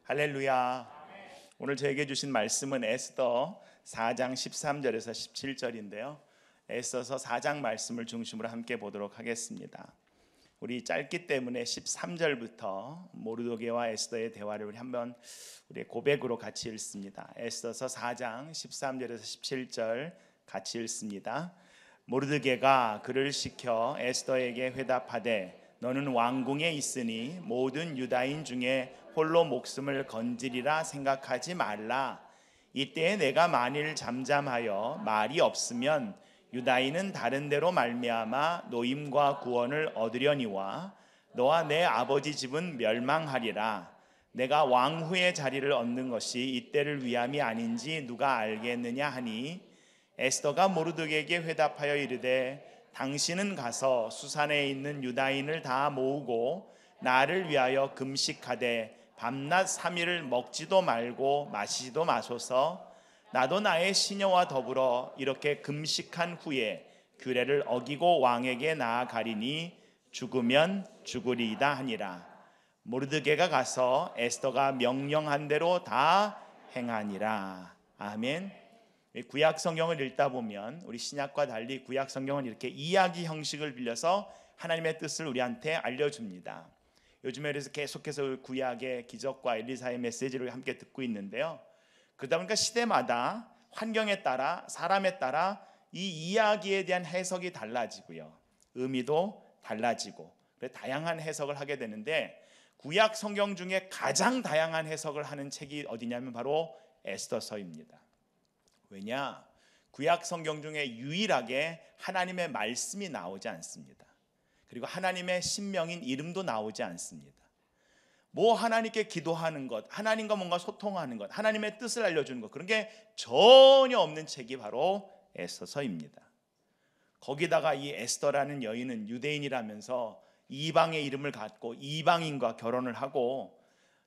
할렐루야. 오늘 저에게 주신 말씀은 에스더 4장 13절에서 17절인데요. 에스더서 4장 말씀을 중심으로 함께 보도록 하겠습니다. 우리 짧기 때문에 13절부터 모르드게와 에스더의 대화를 우리의 고백으로 같이 읽습니다. 에스더서 4장 13절에서 17절 같이 읽습니다. 모르드게가 그를 시켜 에스더에게 회답하되 너는 왕궁에 있으니 모든 유다인 중에 홀로 목숨을 건지리라 생각하지 말라. 이때에 내가 만일 잠잠하여 말이 없으면 유다인은 다른 데로 말미암아 노임과 구원을 얻으려니와 너와 내 아버지 집은 멸망하리라. 내가 왕후의 자리를 얻는 것이 이때를 위함이 아닌지 누가 알겠느냐 하니 에스더가 모르드게에게 회답하여 이르되 당신은 가서 수산에 있는 유다인을 다 모으고 나를 위하여 금식하되 밤낮 3일을 먹지도 말고 마시지도 마소서. 나도 나의 시녀와 더불어 이렇게 금식한 후에 규례를 어기고 왕에게 나아가리니 죽으면 죽으리이다 하니라. 모르드게가 가서 에스더가 명령한 대로 다 행하니라. 아멘. 구약 성경을 읽다 보면 우리 신약과 달리 구약 성경은 이렇게 이야기 형식을 빌려서 하나님의 뜻을 우리한테 알려줍니다. 요즘에 그래서 계속해서 구약의 기적과 엘리사의 메시지를 함께 듣고 있는데요. 그러다 보니까 시대마다 환경에 따라 사람에 따라 이 이야기에 대한 해석이 달라지고요. 의미도 달라지고 다양한 해석을 하게 되는데 구약 성경 중에 가장 다양한 해석을 하는 책이 어디냐면 바로 에스더서입니다. 왜냐? 구약 성경 중에 유일하게 하나님의 말씀이 나오지 않습니다. 그리고 하나님의 신명인 이름도 나오지 않습니다. 하나님께 기도하는 것, 하나님과 뭔가 소통하는 것, 하나님의 뜻을 알려주는 것, 그런 게 전혀 없는 책이 바로 에스더서입니다. 거기다가 이 에스더라는 여인은 유대인이라면서 이방의 이름을 갖고 이방인과 결혼을 하고,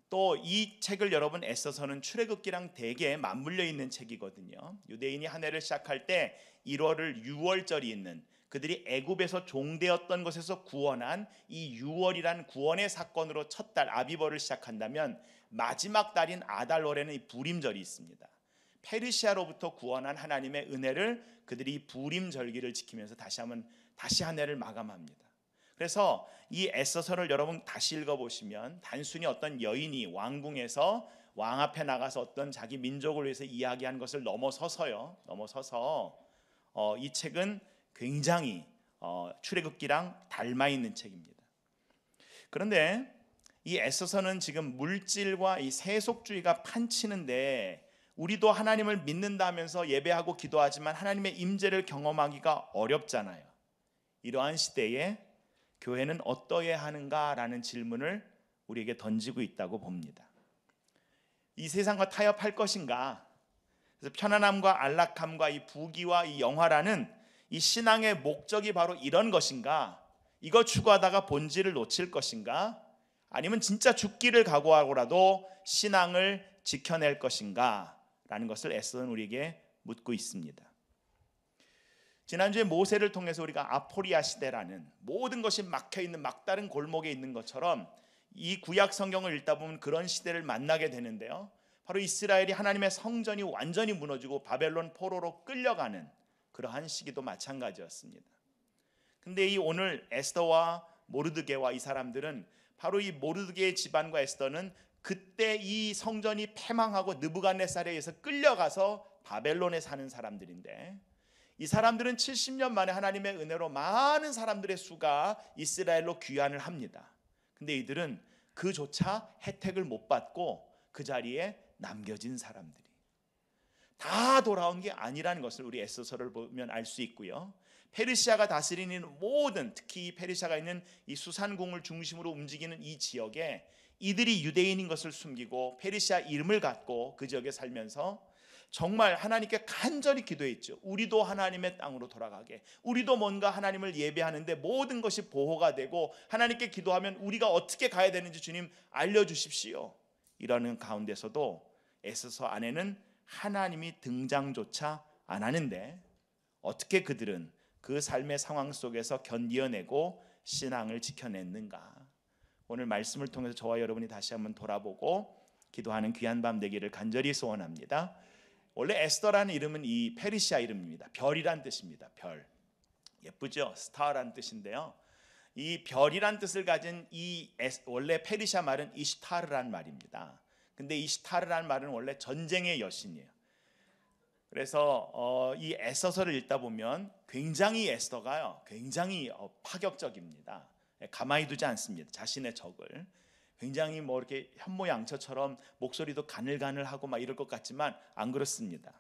또 이 책을 여러분 에스더서는 출애굽기랑 되게 맞물려 있는 책이거든요. 유대인이 한 해를 시작할 때 1월을 유월절이 있는, 그들이 애굽에서 종되었던 것에서 구원한 이 유월이란 구원의 사건으로 첫 달 아비벌을 시작한다면 마지막 달인 아달월에는 이 부림절이 있습니다. 페르시아로부터 구원한 하나님의 은혜를 그들이 부림절기를 지키면서 다시 한 해를 마감합니다. 그래서 이 에스더서를 여러분 다시 읽어보시면 단순히 어떤 여인이 왕궁에서 왕 앞에 나가서 어떤 자기 민족을 위해서 이야기한 것을 넘어서서 이 책은 굉장히 출애굽기랑 닮아 있는 책입니다. 그런데 이 에스더서는 지금 물질과 이 세속주의가 판치는데 우리도 하나님을 믿는다면서 예배하고 기도하지만 하나님의 임재를 경험하기가 어렵잖아요. 이러한 시대에 교회는 어떠해야 하는가라는 질문을 우리에게 던지고 있다고 봅니다. 이 세상과 타협할 것인가? 그래서 편안함과 안락함과 이 부귀와 이 영화라는 이 신앙의 목적이 바로 이런 것인가? 이거 추구하다가 본질을 놓칠 것인가? 아니면 진짜 죽기를 각오하고라도 신앙을 지켜낼 것인가? 라는 것을 에스더는 우리에게 묻고 있습니다. 지난주에 모세를 통해서 우리가 아포리아 시대라는 모든 것이 막혀있는 막다른 골목에 있는 것처럼 이 구약 성경을 읽다 보면 그런 시대를 만나게 되는데요. 바로 이스라엘이 하나님의 성전이 완전히 무너지고 바벨론 포로로 끌려가는 그러한 시기도 마찬가지였습니다. 근데 이 오늘 에스더와 모르드게와 이 사람들은 바로 이 모르드게의 집안과 에스더는 그때 이 성전이 패망하고 느부갓네살에 의해서 끌려가서 바벨론에 사는 사람들인데, 이 사람들은 70년 만에 하나님의 은혜로 많은 사람들의 수가 이스라엘로 귀환을 합니다. 근데 이들은 그조차 혜택을 못 받고 그 자리에 남겨진 사람들이 다 돌아온 게 아니라는 것을 우리 에스더서를 보면 알 수 있고요. 페르시아가 다스리는 모든, 특히 페르시아가 있는 이 수산궁을 중심으로 움직이는 이 지역에 이들이 유대인인 것을 숨기고 페르시아 이름을 갖고 그 지역에 살면서 정말 하나님께 간절히 기도했죠. 우리도 하나님의 땅으로 돌아가게, 우리도 뭔가 하나님을 예배하는데 모든 것이 보호가 되고 하나님께 기도하면 우리가 어떻게 가야 되는지 주님 알려주십시오. 이러는 가운데서도 에스더 안에는 하나님이 등장조차 안 하는데 어떻게 그들은 그 삶의 상황 속에서 견디어내고 신앙을 지켜냈는가? 오늘 말씀을 통해서 저와 여러분이 다시 한번 돌아보고 기도하는 귀한 밤 되기를 간절히 소원합니다. 원래 에스더라는 이름은 이 페르시아 이름입니다. 별이란 뜻입니다. 별. 예쁘죠? 스타라는 뜻인데요. 이 별이란 뜻을 가진 원래 페르시아 말은 이시타르란 말입니다. 근데 이시타르란 말은 원래 전쟁의 여신이에요. 그래서 이 에스더서를 읽다 보면 굉장히 에스더가요, 굉장히 파격적입니다. 가만히 두지 않습니다. 자신의 적을 굉장히 뭐 이렇게 현모양처처럼 목소리도 가늘가늘하고 막 이럴 것 같지만 안 그렇습니다.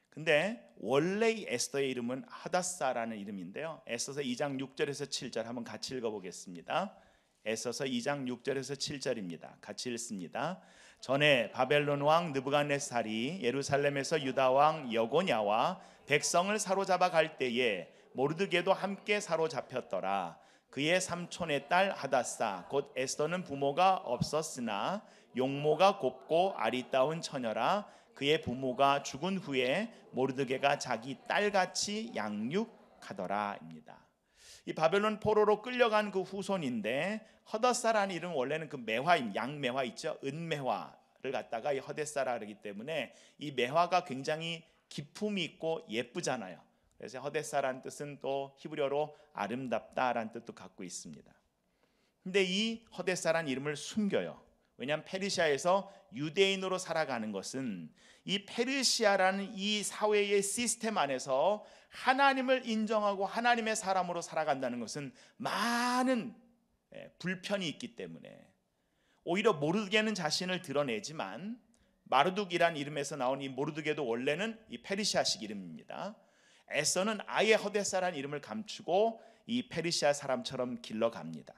근데 원래 이 에스더의 이름은 하다사라는 이름인데요. 에스더서 2장 6절에서 7절 한번 같이 읽어보겠습니다. 에스더서 2장 6절에서 7절입니다. 같이 읽습니다. 전에 바벨론 왕 느부갓네살이 예루살렘에서 유다 왕 여고냐와 백성을 사로잡아 갈 때에 모르드게도 함께 사로잡혔더라. 그의 삼촌의 딸 하다사 곧 에스더는 부모가 없었으나 용모가 곱고 아리따운 처녀라. 그의 부모가 죽은 후에 모르드게가 자기 딸같이 양육하더라입니다. 이 바벨론 포로로 끌려간 그 후손인데 허다사라는 이름은 원래는 그 매화, 양매화 있죠, 은매화를 갖다가 이 허데사라 그러기 때문에 이 매화가 굉장히 기품이 있고 예쁘잖아요. 그래서 허데사라는 뜻은 또 히브리어로 아름답다라는 뜻도 갖고 있습니다. 근데 이 허데사라는 이름을 숨겨요. 왜냐하면 페르시아에서 유대인으로 살아가는 것은 이 페르시아라는 이 사회의 시스템 안에서 하나님을 인정하고 하나님의 사람으로 살아간다는 것은 많은 불편이 있기 때문에 오히려 모르드게는 자신을 드러내지만 마르둑이란 이름에서 나온 이 모르드게도 원래는 이 페르시아식 이름입니다. 에서는 아예 허데사라는 이름을 감추고 이 페르시아 사람처럼 길러갑니다.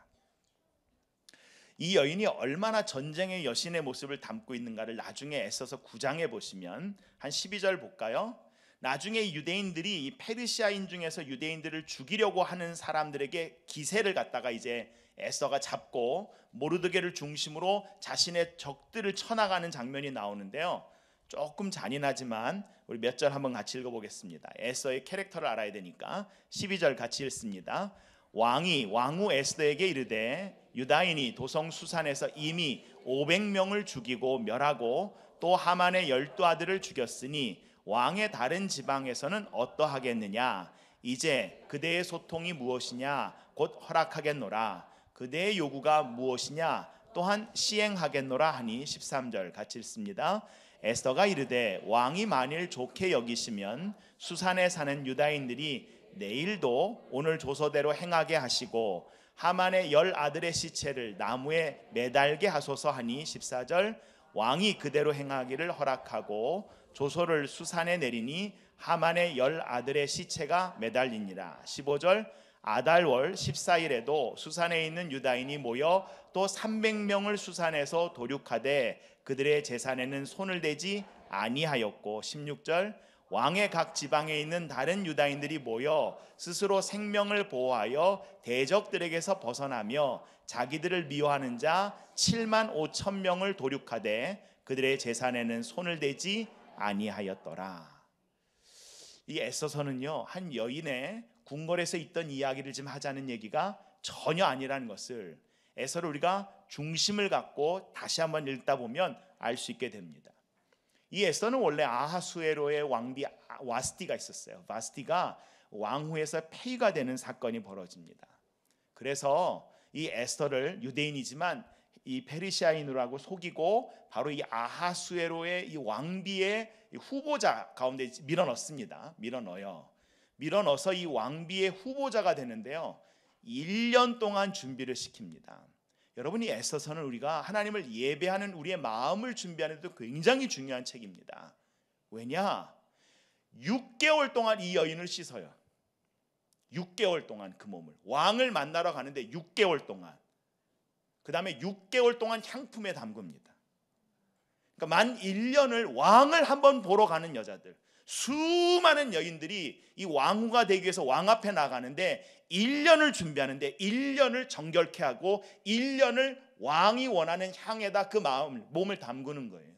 이 여인이 얼마나 전쟁의 여신의 모습을 담고 있는가를 나중에 에서서 9장에 보시면 한 12절 볼까요? 나중에 유대인들이 이 페르시아인 중에서 유대인들을 죽이려고 하는 사람들에게 기세를 갖다가 이제 에서가 잡고 모르드게를 중심으로 자신의 적들을 쳐나가는 장면이 나오는데요. 조금 잔인하지만 우리 몇 절 한번 같이 읽어보겠습니다. 에서의 캐릭터를 알아야 되니까 12절 같이 읽습니다. 왕이 왕후 에스더에게 이르되 유다인이 도성 수산에서 이미 500명을 죽이고 멸하고 또 하만의 12아들을 죽였으니 왕의 다른 지방에서는 어떠하겠느냐. 이제 그대의 소통이 무엇이냐. 곧 허락하겠노라. 그대의 요구가 무엇이냐. 또한 시행하겠노라 하니 13절 같이 읽습니다. 에스더가 이르되 왕이 만일 좋게 여기시면 수산에 사는 유다인들이 내일도 오늘 조서대로 행하게 하시고 하만의 10아들의 시체를 나무에 매달게 하소서 하니 14절 왕이 그대로 행하기를 허락하고 조서를 수산에 내리니 하만의 10아들의 시체가 매달리니라. 15절 아달월 14일에도 수산에 있는 유다인이 모여 또 300명을 수산에서 도륙하되 그들의 재산에는 손을 대지 아니하였고 16절 왕의 각 지방에 있는 다른 유다인들이 모여 스스로 생명을 보호하여 대적들에게서 벗어나며 자기들을 미워하는 자 7만 5천 명을 도륙하되 그들의 재산에는 손을 대지 아니하였더라. 이 에스더서는요, 한 여인의 궁궐에서 있던 이야기를 좀 하자는 얘기가 전혀 아니라는 것을 에스더를 우리가 중심을 갖고 다시 한번 읽다 보면 알 수 있게 됩니다. 이 에스더는 원래 아하수에로의 왕비 와스티가 있었어요. 와스티가 왕후에서 폐위가 되는 사건이 벌어집니다. 그래서 이 에스더를 유대인이지만 이 페르시아인으로 하고 속이고 바로 이 아하수에로의 이 왕비의 후보자 가운데 밀어넣습니다. 밀어넣어서 이 왕비의 후보자가 되는데요. 1년 동안 준비를 시킵니다. 여러분, 이 에스더서는 우리가 하나님을 예배하는 우리의 마음을 준비하는 데도 굉장히 중요한 책입니다. 왜냐? 6개월 동안 이 여인을 씻어요. 6개월 동안 그 몸을 왕을 만나러 가는데 6개월 동안, 그 다음에 6개월 동안 향품에 담급니다. 그러니까 만 1년을 왕을 한번 보러 가는 여자들, 수많은 여인들이 이 왕후가 되기 위해서 왕 앞에 나가는데 1년을 준비하는데 1년을 정결케 하고 1년을 왕이 원하는 향에다 그 몸을 담그는 거예요.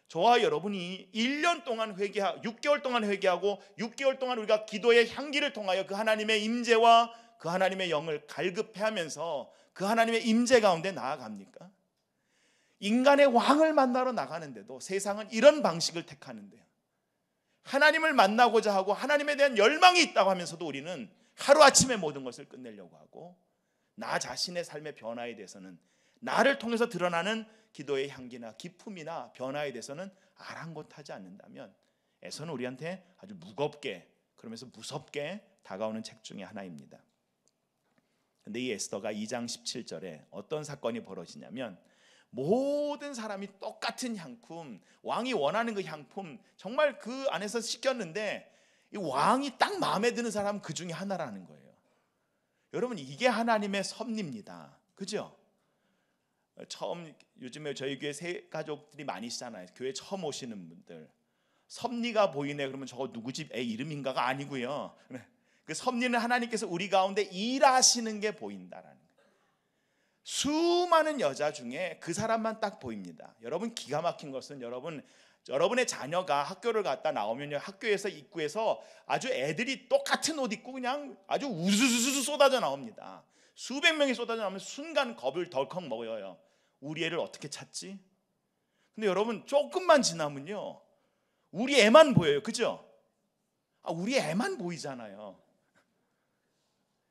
저와 여러분이 1년 동안 6개월 동안 회개하고 6개월 동안 우리가 기도의 향기를 통하여 그 하나님의 임재와 그 하나님의 영을 갈급해하면서 그 하나님의 임재 가운데 나아갑니까? 인간의 왕을 만나러 나가는데도 세상은 이런 방식을 택하는데요. 하나님을 만나고자 하고 하나님에 대한 열망이 있다고 하면서도 우리는 하루아침에 모든 것을 끝내려고 하고, 나 자신의 삶의 변화에 대해서는, 나를 통해서 드러나는 기도의 향기나 기품이나 변화에 대해서는 아랑곳하지 않는다면 에서는 우리한테 아주 무겁게, 그러면서 무섭게 다가오는 책 중에 하나입니다. 근데 이 에스더가 2장 17절에 어떤 사건이 벌어지냐면, 모든 사람이 똑같은 향품, 왕이 원하는 그 향품 정말 그 안에서 시켰는데 이 왕이 딱 마음에 드는 사람은 그 중에 하나라는 거예요. 여러분, 이게 하나님의 섭리입니다. 그죠? 처음, 요즘에 저희 교회 새 가족들이 많이시잖아요. 교회 처음 오시는 분들, 섭리가 보이네 그러면 저거 누구 집 애 이름인가가 아니고요. 그 섭리는 하나님께서 우리 가운데 일하시는 게 보인다라는 거예요. 수많은 여자 중에 그 사람만 딱 보입니다. 여러분, 기가 막힌 것은 여러분의 자녀가 학교를 갔다 나오면요, 학교에서 입구에서 아주 애들이 똑같은 옷 입고 그냥 아주 우수수수 쏟아져 나옵니다. 수백 명이 쏟아져 나오면 순간 겁을 덜컥 먹어요. 우리 애를 어떻게 찾지? 근데 여러분, 조금만 지나면요, 우리 애만 보여요. 그죠? 우리 애만 보이잖아요.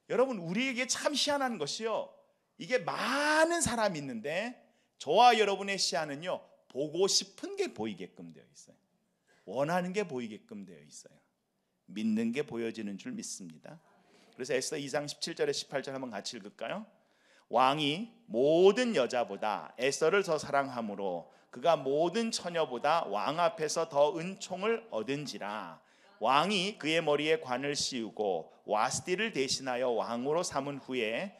여러분, 우리에게 참 희한한 것이요, 이게 많은 사람이 있는데 저와 여러분의 시야는요, 보고 싶은 게 보이게끔 되어 있어요. 원하는 게 보이게끔 되어 있어요. 믿는 게 보여지는 줄 믿습니다. 그래서 에스더 2장 17절에 18절 한번 같이 읽을까요? 왕이 모든 여자보다 에스더를 더 사랑함으로 그가 모든 처녀보다 왕 앞에서 더 은총을 얻은지라. 왕이 그의 머리에 관을 씌우고 와스디를 대신하여 왕으로 삼은 후에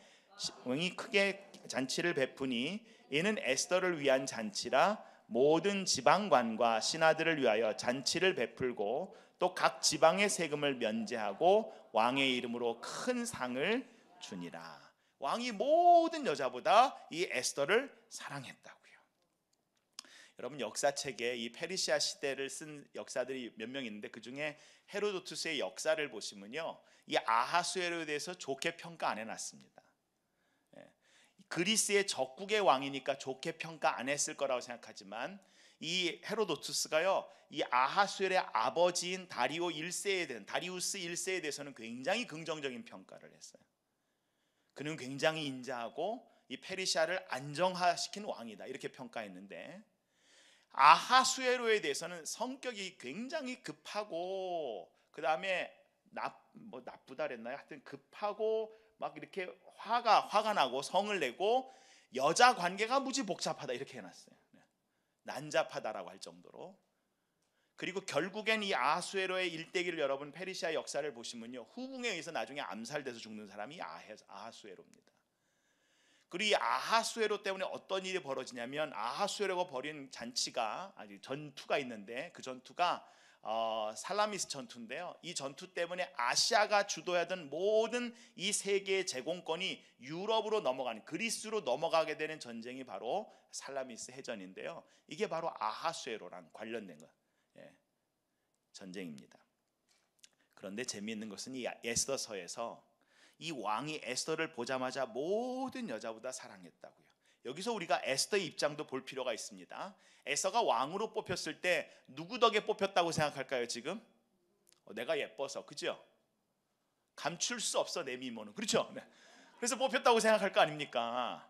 왕이 크게 잔치를 베푸니 이는 에스더를 위한 잔치라. 모든 지방관과 신하들을 위하여 잔치를 베풀고 또 각 지방의 세금을 면제하고 왕의 이름으로 큰 상을 주니라. 왕이 모든 여자보다 이 에스더를 사랑했다고요. 여러분, 역사책에 이 페르시아 시대를 쓴 역사들이 몇 명 있는데 그 중에 헤로도투스의 역사를 보시면요, 이 아하수에로에 대해서 좋게 평가 안 해놨습니다. 그리스의 적국의 왕이니까 좋게 평가 안 했을 거라고 생각하지만, 이 헤로도투스가요, 이 아하수엘의 아버지인 다리우스 1세에 대해서는 굉장히 긍정적인 평가를 했어요. 그는 굉장히 인자하고 이 페르시아를 안정화시킨 왕이다, 이렇게 평가했는데, 아하수에로에 대해서는 성격이 굉장히 급하고, 그 다음에 나쁘다 그랬나요? 하여튼 급하고 막 이렇게 화가 나고 성을 내고 여자 관계가 무지 복잡하다, 이렇게 해놨어요. 난잡하다라고 할 정도로. 그리고 결국엔 이 아하수에로의 일대기를 여러분 페르시아 역사를 보시면요, 후궁에 의해서 나중에 암살돼서 죽는 사람이 아하수에로입니다. 그리고 이 아하수에로 때문에 어떤 일이 벌어지냐면, 아하수에로가 벌인 잔치가, 아니 전투가 있는데 그 전투가 살라미스 전투인데요, 이 전투 때문에 아시아가 주도하던 모든 이 세계의 제공권이 유럽으로 넘어가는, 그리스로 넘어가게 되는 전쟁이 바로 살라미스 해전인데요, 이게 바로 아하수에로랑 관련된 것, 전쟁입니다. 그런데 재미있는 것은 이 에스더서에서 이 왕이 에스더를 보자마자 모든 여자보다 사랑했다고요. 여기서 우리가 에스더의 입장도 볼 필요가 있습니다. 에스더가 왕으로 뽑혔을 때 누구 덕에 뽑혔다고 생각할까요? 지금 내가 예뻐서, 그죠? 감출 수 없어 내 미모는, 그렇죠? 네. 그래서 뽑혔다고 생각할 거 아닙니까?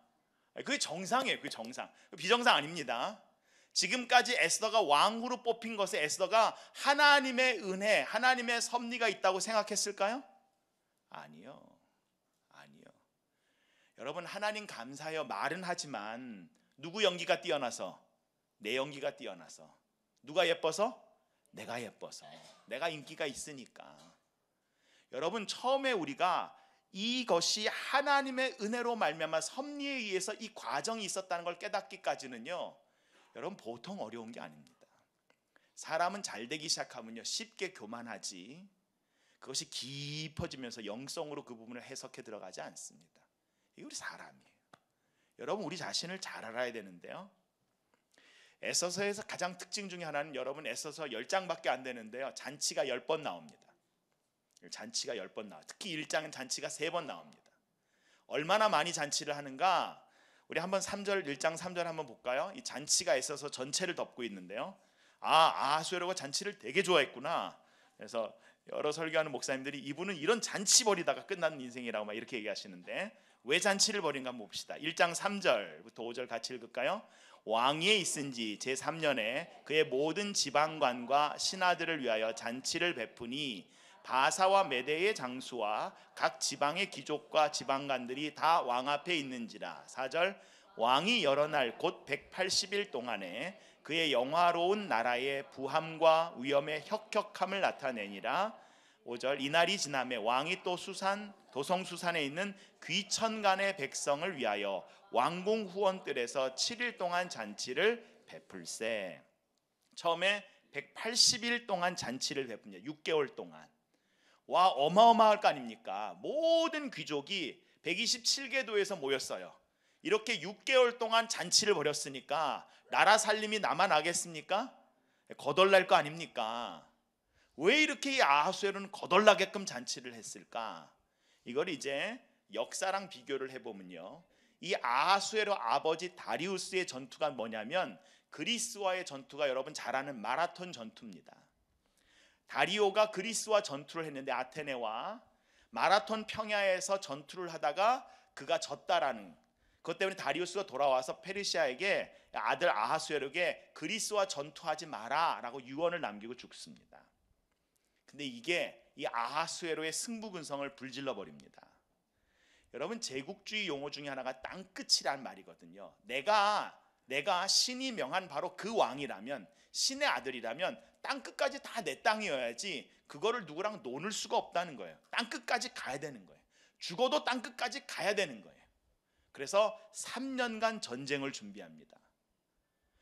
그게 정상이에요. 그게 정상, 비정상 아닙니다. 지금까지 에스더가 왕으로 뽑힌 것에 에스더가 하나님의 은혜, 하나님의 섭리가 있다고 생각했을까요? 아니요. 여러분, 하나님 감사해요 말은 하지만 누구 연기가 뛰어나서? 내 연기가 뛰어나서. 누가 예뻐서? 내가 예뻐서, 내가 인기가 있으니까. 여러분, 처음에 우리가 이것이 하나님의 은혜로 말미암아 섭리에 의해서 이 과정이 있었다는 걸 깨닫기까지는요, 여러분 보통 어려운 게 아닙니다. 사람은 잘 되기 시작하면요 쉽게 교만하지, 그것이 깊어지면서 영성으로 그 부분을 해석해 들어가지 않습니다. 이게 우리 사람이에요. 여러분, 우리 자신을 잘 알아야 되는데요, 에스더서에서 가장 특징 중에 하나는, 여러분 에스더서 10장밖에 안 되는데요, 잔치가 10번 나옵니다. 잔치가 10번 나와요. 특히 1장은 잔치가 3번 나옵니다. 얼마나 많이 잔치를 하는가? 우리 한번 3절 1장 3절 한번 볼까요? 이 잔치가 있어서 전체를 덮고 있는데요. 아하수에로가 잔치를 되게 좋아했구나. 그래서 여러 설교하는 목사님들이 이분은 이런 잔치 벌이다가 끝나는 인생이라고 막 이렇게 얘기하시는데 왜 잔치를 벌인가 한번 봅시다. 1장 3절부터 5절 같이 읽을까요? 왕위에 있은지 제3년에 그의 모든 지방관과 신하들을 위하여 잔치를 베푸니 바사와 메대의 장수와 각 지방의 귀족과 지방관들이 다 왕 앞에 있는지라. 4절 왕이 여러 날 곧 180일 동안에 그의 영화로운 나라의 부함과 위엄의 혁혁함을 나타내니라. 5절 이날이 지나매 왕이 또 도성수산에 있는 귀천간의 백성을 위하여 왕궁 후원들에서 7일 동안 잔치를 베풀세. 처음에 180일 동안 잔치를 베푼다. 6개월 동안. 와, 어마어마할 거 아닙니까? 모든 귀족이 127개 도에서 모였어요. 이렇게 6개월 동안 잔치를 벌였으니까 나라 살림이 남아나겠습니까? 거덜날 거 아닙니까? 왜 이렇게 이 아하수에로는 거덜나게끔 잔치를 했을까? 이걸 이제 역사랑 비교를 해보면요, 이 아하수에로 아버지 다리우스의 전투가 뭐냐면 그리스와의 전투가 여러분 잘 아는 마라톤 전투입니다. 다리오가 그리스와 전투를 했는데 아테네와 마라톤 평야에서 전투를 하다가 그가 졌다라는 그것 때문에 다리우스가 돌아와서 페르시아에게 아들 아하수에로에게 그리스와 전투하지 마라 라고 유언을 남기고 죽습니다. 근데 이게 이 아하수에로의 승부근성을 불질러 버립니다. 여러분, 제국주의 용어 중에 하나가 땅끝이란 말이거든요. 내가 신이 명한 바로 그 왕이라면, 신의 아들이라면 땅끝까지 다 내 땅이어야지 그거를 누구랑 노는 수가 없다는 거예요. 땅끝까지 가야 되는 거예요. 죽어도 땅끝까지 가야 되는 거예요. 그래서 3년간 전쟁을 준비합니다.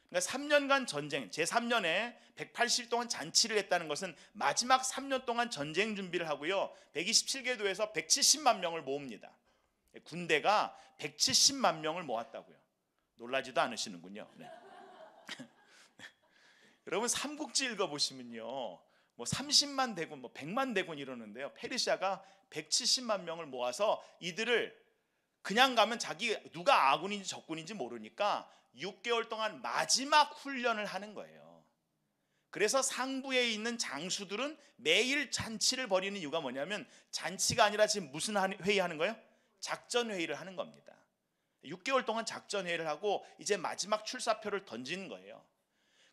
그러니까 3년간 전쟁, 제3년에 180일 동안 잔치를 했다는 것은 마지막 3년 동안 전쟁 준비를 하고요, 127개 도에서 170만 명을 모읍니다. 군대가 170만 명을 모았다고요. 놀라지도 않으시는군요. 네. 여러분, 삼국지 읽어보시면요, 뭐 30만 대군, 뭐 100만 대군 이러는데요, 페르시아가 170만 명을 모아서 이들을 그냥 가면 자기 누가 아군인지 적군인지 모르니까 6개월 동안 마지막 훈련을 하는 거예요. 그래서 상부에 있는 장수들은 매일 잔치를 벌이는 이유가 뭐냐면 잔치가 아니라 지금 무슨 회의하는 거예요? 작전 회의를 하는 겁니다. 6개월 동안 작전 회의를 하고 이제 마지막 출사표를 던지는 거예요.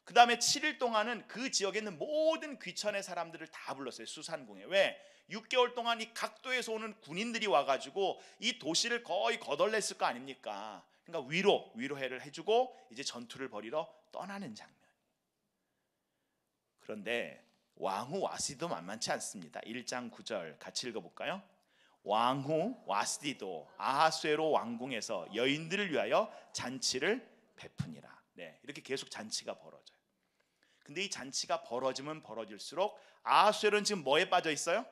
그 다음에 7일 동안은 그 지역에 있는 모든 귀천의 사람들을 다 불렀어요. 수산궁에. 왜? 6개월 동안 이 각도에서 오는 군인들이 와가지고 이 도시를 거의 거덜냈을 거 아닙니까? 그러니까 위로회를 해주고 이제 전투를 벌이러 떠나는 장면. 그런데 왕후 와스디도 만만치 않습니다. 1장 9절 같이 읽어볼까요? 왕후 와스디도 아하수에로 왕궁에서 여인들을 위하여 잔치를 베푸니라. 네, 이렇게 계속 잔치가 벌어져요. 근데 이 잔치가 벌어지면 벌어질수록 아하수에로는 지금 뭐에 빠져 있어요?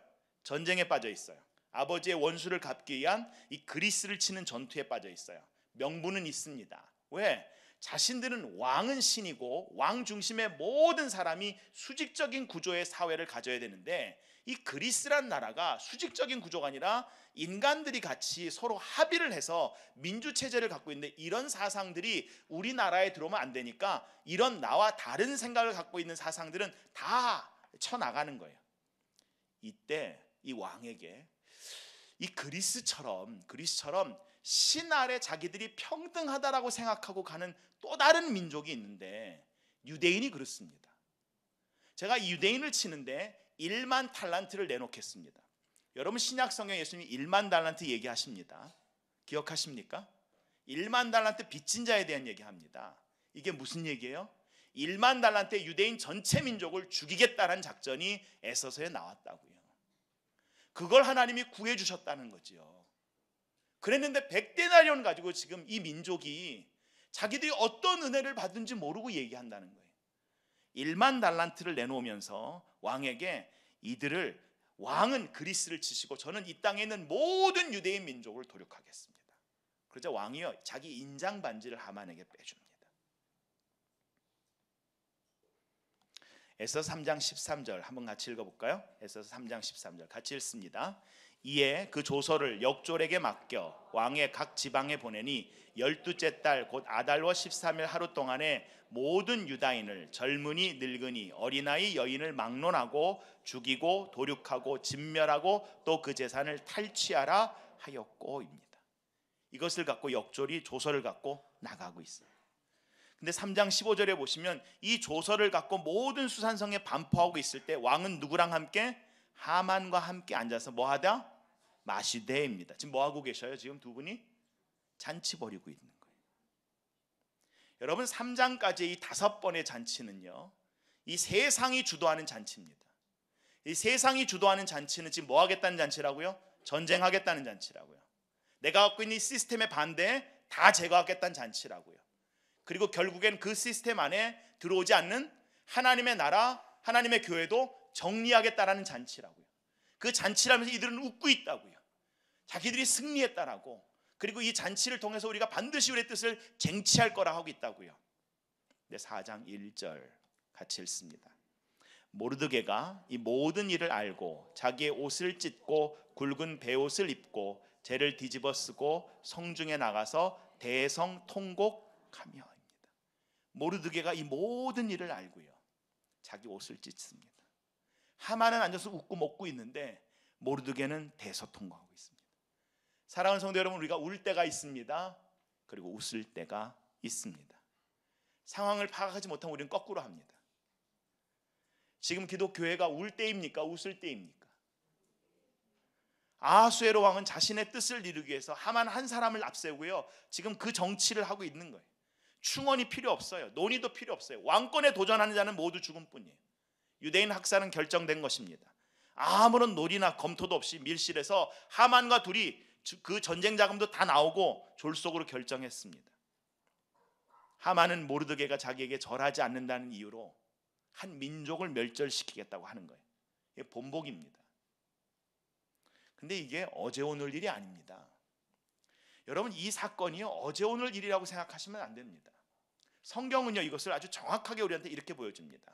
전쟁에 빠져 있어요. 아버지의 원수를 갚기 위한 이 그리스를 치는 전투에 빠져 있어요. 명분은 있습니다. 왜? 자신들은 왕은 신이고 왕 중심의 모든 사람이 수직적인 구조의 사회를 가져야 되는데 이 그리스란 나라가 수직적인 구조가 아니라 인간들이 같이 서로 합의를 해서 민주체제를 갖고 있는데 이런 사상들이 우리나라에 들어오면 안 되니까 이런 나와 다른 생각을 갖고 있는 사상들은 다 쳐나가는 거예요. 이때 이 왕에게 이 그리스처럼 신 아래 자기들이 평등하다라고 생각하고 가는 또 다른 민족이 있는데 유대인이 그렇습니다. 제가 유대인을 치는데 1만 달란트를 내놓겠습니다. 여러분, 신약 성경 예수님이 1만 달란트 얘기하십니다. 기억하십니까? 1만 달란트 빚진 자에 대한 얘기합니다. 이게 무슨 얘기예요? 1만 달란트의 유대인 전체 민족을 죽이겠다는 작전이 에서서에 나왔다고요. 그걸 하나님이 구해 주셨다는 거지요. 그랬는데 100데나리온 가지고 지금 이 민족이 자기들이 어떤 은혜를 받은지 모르고 얘기한다는 거예요. 1만 달란트를 내놓으면서 왕에게 왕은 그리스를 치시고 저는 이 땅에 있는 모든 유대인 민족을 도륙하겠습니다. 그러자 왕이요, 자기 인장 반지를 하만에게 빼줍니다. 에스더 3장 13절 한번 같이 읽어볼까요? 에스더 3장 13절 같이 읽습니다. 이에 그 조서를 역졸에게 맡겨 왕의 각 지방에 보내니 12째 달 곧 아달월 13일 하루 동안에 모든 유다인을 젊은이 늙은이 어린아이 여인을 막론하고 죽이고 도륙하고 진멸하고 또 그 재산을 탈취하라 하였고입니다. 이것을 갖고 역졸이 조서를 갖고 나가고 있어요. 근데 3장 15절에 보시면 이 조서를 갖고 모든 수산성에 반포하고 있을 때 왕은 누구랑 함께? 하만과 함께 앉아서 뭐하다? 마시되입니다. 지금 뭐하고 계셔요? 지금 두 분이 잔치 벌이고 있는 거예요. 여러분 3장까지의 이 5번의 잔치는요, 이 세상이 주도하는 잔치입니다. 이 세상이 주도하는 잔치는 지금 뭐 하겠다는 잔치라고요? 전쟁하겠다는 잔치라고요. 내가 갖고 있는 이 시스템에 반대해 다 제거하겠다는 잔치라고요. 그리고 결국엔 그 시스템 안에 들어오지 않는 하나님의 나라, 하나님의 교회도 정리하겠다라는 잔치라고요. 그 잔치라면서 이들은 웃고 있다고요. 자기들이 승리했다라고. 그리고 이 잔치를 통해서 우리가 반드시 우리의 뜻을 쟁취할 거라 하고 있다고요. 네, 4장 1절 같이 읽습니다. 모르드게가 이 모든 일을 알고 자기의 옷을 찢고 굵은 베옷을 입고 재를 뒤집어 쓰고 성중에 나가서 대성 통곡하며입니다. 모르드게가 이 모든 일을 알고요, 자기 옷을 찢습니다. 하만은 앉아서 웃고 먹고 있는데 모르드게는 대서통곡하고 있습니다. 사랑하는 성도 여러분, 우리가 울 때가 있습니다. 그리고 웃을 때가 있습니다. 상황을 파악하지 못하면 우리는 거꾸로 합니다. 지금 기독교회가 울 때입니까? 웃을 때입니까? 아하수에로 왕은 자신의 뜻을 이루기 위해서 하만 한 사람을 앞세우고요, 지금 그 정치를 하고 있는 거예요. 충원이 필요 없어요. 논의도 필요 없어요. 왕권에 도전하는 자는 모두 죽음뿐이에요. 유대인 학살은 결정된 것입니다. 아무런 논의나 검토도 없이 밀실에서 하만과 둘이 그 전쟁 자금도 다 나오고 졸속으로 결정했습니다. 하만은 모르드게가 자기에게 절하지 않는다는 이유로 한 민족을 멸절시키겠다고 하는 거예요. 이게 본복입니다. 근데 이게 어제 오늘 일이 아닙니다. 여러분, 이 사건이 어제 오늘 일이라고 생각하시면 안 됩니다. 성경은요, 이것을 아주 정확하게 우리한테 이렇게 보여줍니다.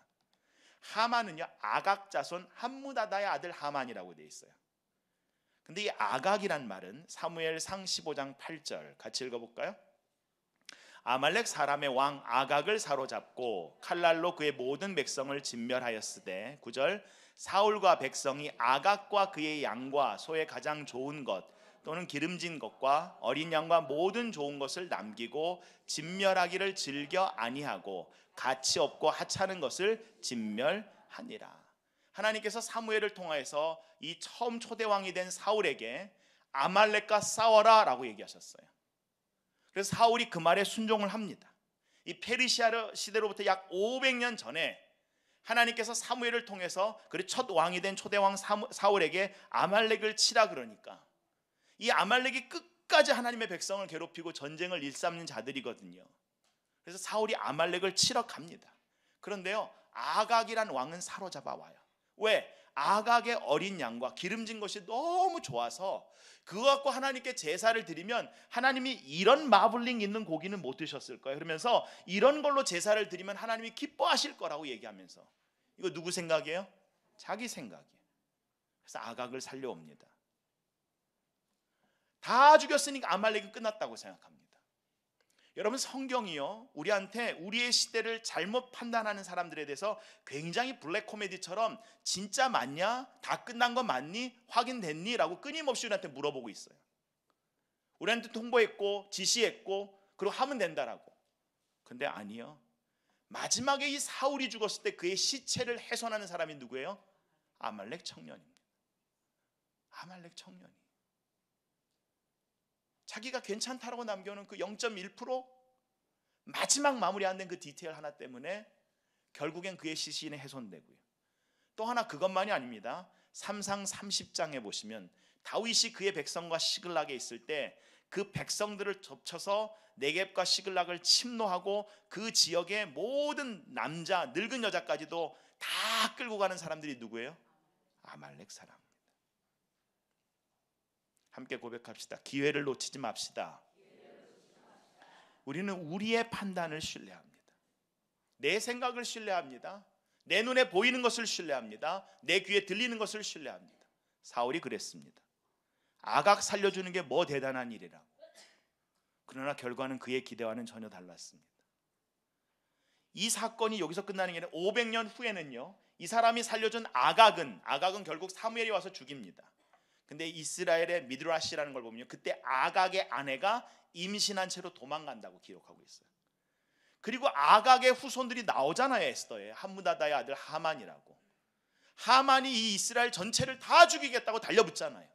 하만은요, 아각 자손 함무다다의 아들 하만이라고 되어 있어요. 근데 이 아각이란 말은 사무엘상 15장 8절 같이 읽어볼까요? 아말렉 사람의 왕 아각을 사로잡고 칼날로 그의 모든 백성을 진멸하였으되 9절 사울과 백성이 아각과 그의 양과 소의 가장 좋은 것 또는 기름진 것과 어린 양과 모든 좋은 것을 남기고 진멸하기를 즐겨 아니하고 가치 없고 하찮은 것을 진멸하니라. 하나님께서 사무엘을 통하여서 이 처음 초대왕이 된 사울에게 아말렉과 싸워라 라고 얘기하셨어요. 그래서 사울이 그 말에 순종을 합니다. 이 페르시아 시대로부터 약 500년 전에 하나님께서 사무엘을 통해서 그리고 첫 왕이 된 초대왕 사울에게 아말렉을 치라 그러니까 이 아말렉이 끝까지 하나님의 백성을 괴롭히고 전쟁을 일삼는 자들이거든요. 그래서 사울이 아말렉을 치러 갑니다. 그런데요, 아각이란 왕은 사로잡아 와요. 왜? 아각의 어린 양과 기름진 것이 너무 좋아서 그거 갖고 하나님께 제사를 드리면 하나님이 이런 마블링 있는 고기는 못 드셨을 거예요. 그러면서 이런 걸로 제사를 드리면 하나님이 기뻐하실 거라고 얘기하면서, 이거 누구 생각이에요? 자기 생각이에요. 그래서 아각을 살려옵니다. 다 죽였으니까 아말렉은 끝났다고 생각합니다. 여러분, 성경이요, 우리한테 우리의 시대를 잘못 판단하는 사람들에 대해서 굉장히 블랙 코미디처럼 진짜 맞냐? 다 끝난 거 맞니? 확인됐니? 라고 끊임없이 우리한테 물어보고 있어요. 우리한테 통보했고 지시했고 그리고 하면 된다라고. 근데 아니요, 마지막에 이 사울이 죽었을 때 그의 시체를 훼손하는 사람이 누구예요? 아말렉 청년입니다. 아말렉 청년이 자기가 괜찮다라고 남겨놓은 그 0.1% 마지막 마무리 안 된 그 디테일 하나 때문에 결국엔 그의 시신이 훼손되고요. 또 하나 그것만이 아닙니다. 3상 30장에 보시면 다윗이 그의 백성과 시글락에 있을 때 그 백성들을 덮쳐서 네겝과 시글락을 침노하고 그 지역의 모든 남자 늙은 여자까지도 다 끌고 가는 사람들이 누구예요? 아말렉 사람. 함께 고백합시다. 기회를 놓치지 맙시다. 우리는 우리의 판단을 신뢰합니다. 내 생각을 신뢰합니다. 내 눈에 보이는 것을 신뢰합니다. 내 귀에 들리는 것을 신뢰합니다. 사울이 그랬습니다. 아각 살려주는 게 뭐 대단한 일이라고. 그러나 결과는 그의 기대와는 전혀 달랐습니다. 이 사건이 여기서 끝나는 게 아니라 500년 후에는요, 이 사람이 살려준 아각은 결국 사무엘이 와서 죽입니다. 근데 이스라엘의 미드라시라는 걸 보면요, 그때 아각의 아내가 임신한 채로 도망간다고 기록하고 있어요. 그리고 아각의 후손들이 나오잖아요. 에스더에 함무다다의 아들 하만이라고. 하만이 이 이스라엘 전체를 다 죽이겠다고 달려붙잖아요.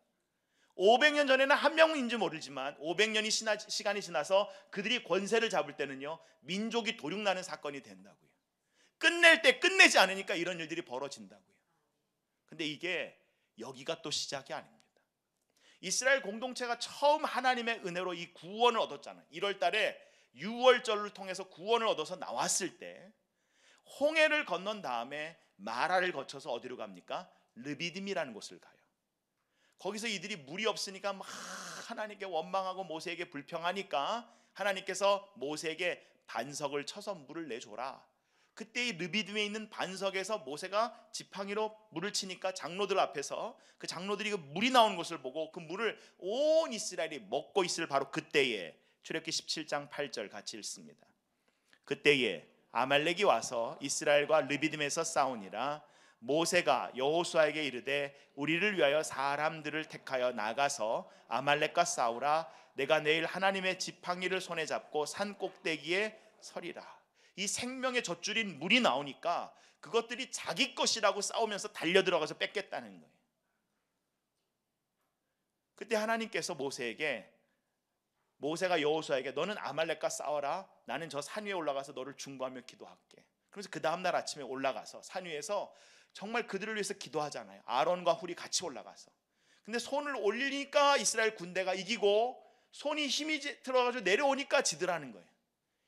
500년 전에는 한 명인지 모르지만 500년이 시간이 지나서 그들이 권세를 잡을 때는요, 민족이 도륙나는 사건이 된다고요. 끝낼 때 끝내지 않으니까 이런 일들이 벌어진다고요. 근데 이게 여기가 또 시작이 아닙니다. 이스라엘 공동체가 처음 하나님의 은혜로 이 구원을 얻었잖아요. 1월 달에 유월절을 통해서 구원을 얻어서 나왔을 때 홍해를 건넌 다음에 마라를 거쳐서 어디로 갑니까? 르비딤이라는 곳을 가요. 거기서 이들이 물이 없으니까 막 하나님께 원망하고 모세에게 불평하니까 하나님께서 모세에게 반석을 쳐서 물을 내줘라. 그때 이 르비딤에 있는 반석에서 모세가 지팡이로 물을 치니까 장로들 앞에서 그 장로들이 그 물이 나오는 것을 보고 그 물을 온 이스라엘이 먹고 있을 바로 그때에, 출애굽기 17장 8절 같이 읽습니다. 그때에 아말렉이 와서 이스라엘과 르비딤에서 싸우니라. 모세가 여호수아에게 이르되 우리를 위하여 사람들을 택하여 나가서 아말렉과 싸우라. 내가 내일 하나님의 지팡이를 손에 잡고 산 꼭대기에 서리라. 이 생명의 젖줄인 물이 나오니까 그것들이 자기 것이라고 싸우면서 달려들어가서 뺏겠다는 거예요. 그때 하나님께서 모세가 여호수아에게 너는 아말렉과 싸워라. 나는 저 산 위에 올라가서 너를 중보하며 기도할게. 그래서 그 다음날 아침에 올라가서 산 위에서 정말 그들을 위해서 기도하잖아요. 아론과 훌이 같이 올라가서. 근데 손을 올리니까 이스라엘 군대가 이기고 손이 힘이 들어가지고 내려오니까 지더라는 거예요.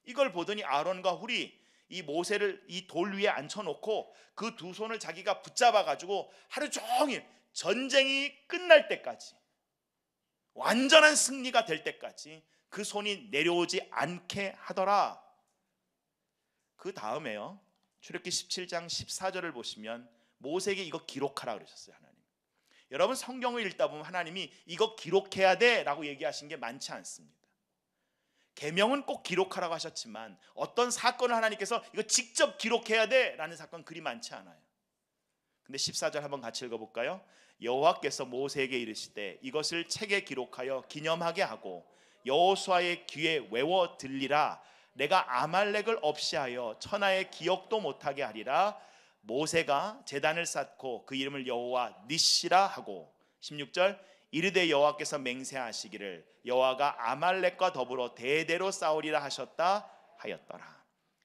이걸 보더니 아론과 훌이 이 모세를 이 돌 위에 앉혀놓고 그 두 손을 자기가 붙잡아가지고 하루 종일 전쟁이 끝날 때까지, 완전한 승리가 될 때까지 그 손이 내려오지 않게 하더라. 그 다음에요, 출애굽기 17장 14절을 보시면 모세에게 이거 기록하라 그러셨어요. 하나님. 여러분 성경을 읽다 보면 하나님이 이거 기록해야 돼 라고 얘기하신 게 많지 않습니다. 계명은 꼭 기록하라고 하셨지만 어떤 사건을 하나님께서 이거 직접 기록해야 돼 라는 사건 그리 많지 않아요. 근데 14절 한번 같이 읽어볼까요? 여호와께서 모세에게 이르시되 이것을 책에 기록하여 기념하게 하고 여호수아의 귀에 외워 들리라. 내가 아말렉을 없이하여 천하의 기억도 못하게 하리라. 모세가 제단을 쌓고 그 이름을 여호와 니시라 하고 16절 이르되 여호와께서 맹세하시기를 여호와가 아말렉과 더불어 대대로 싸우리라 하셨다 하였더라.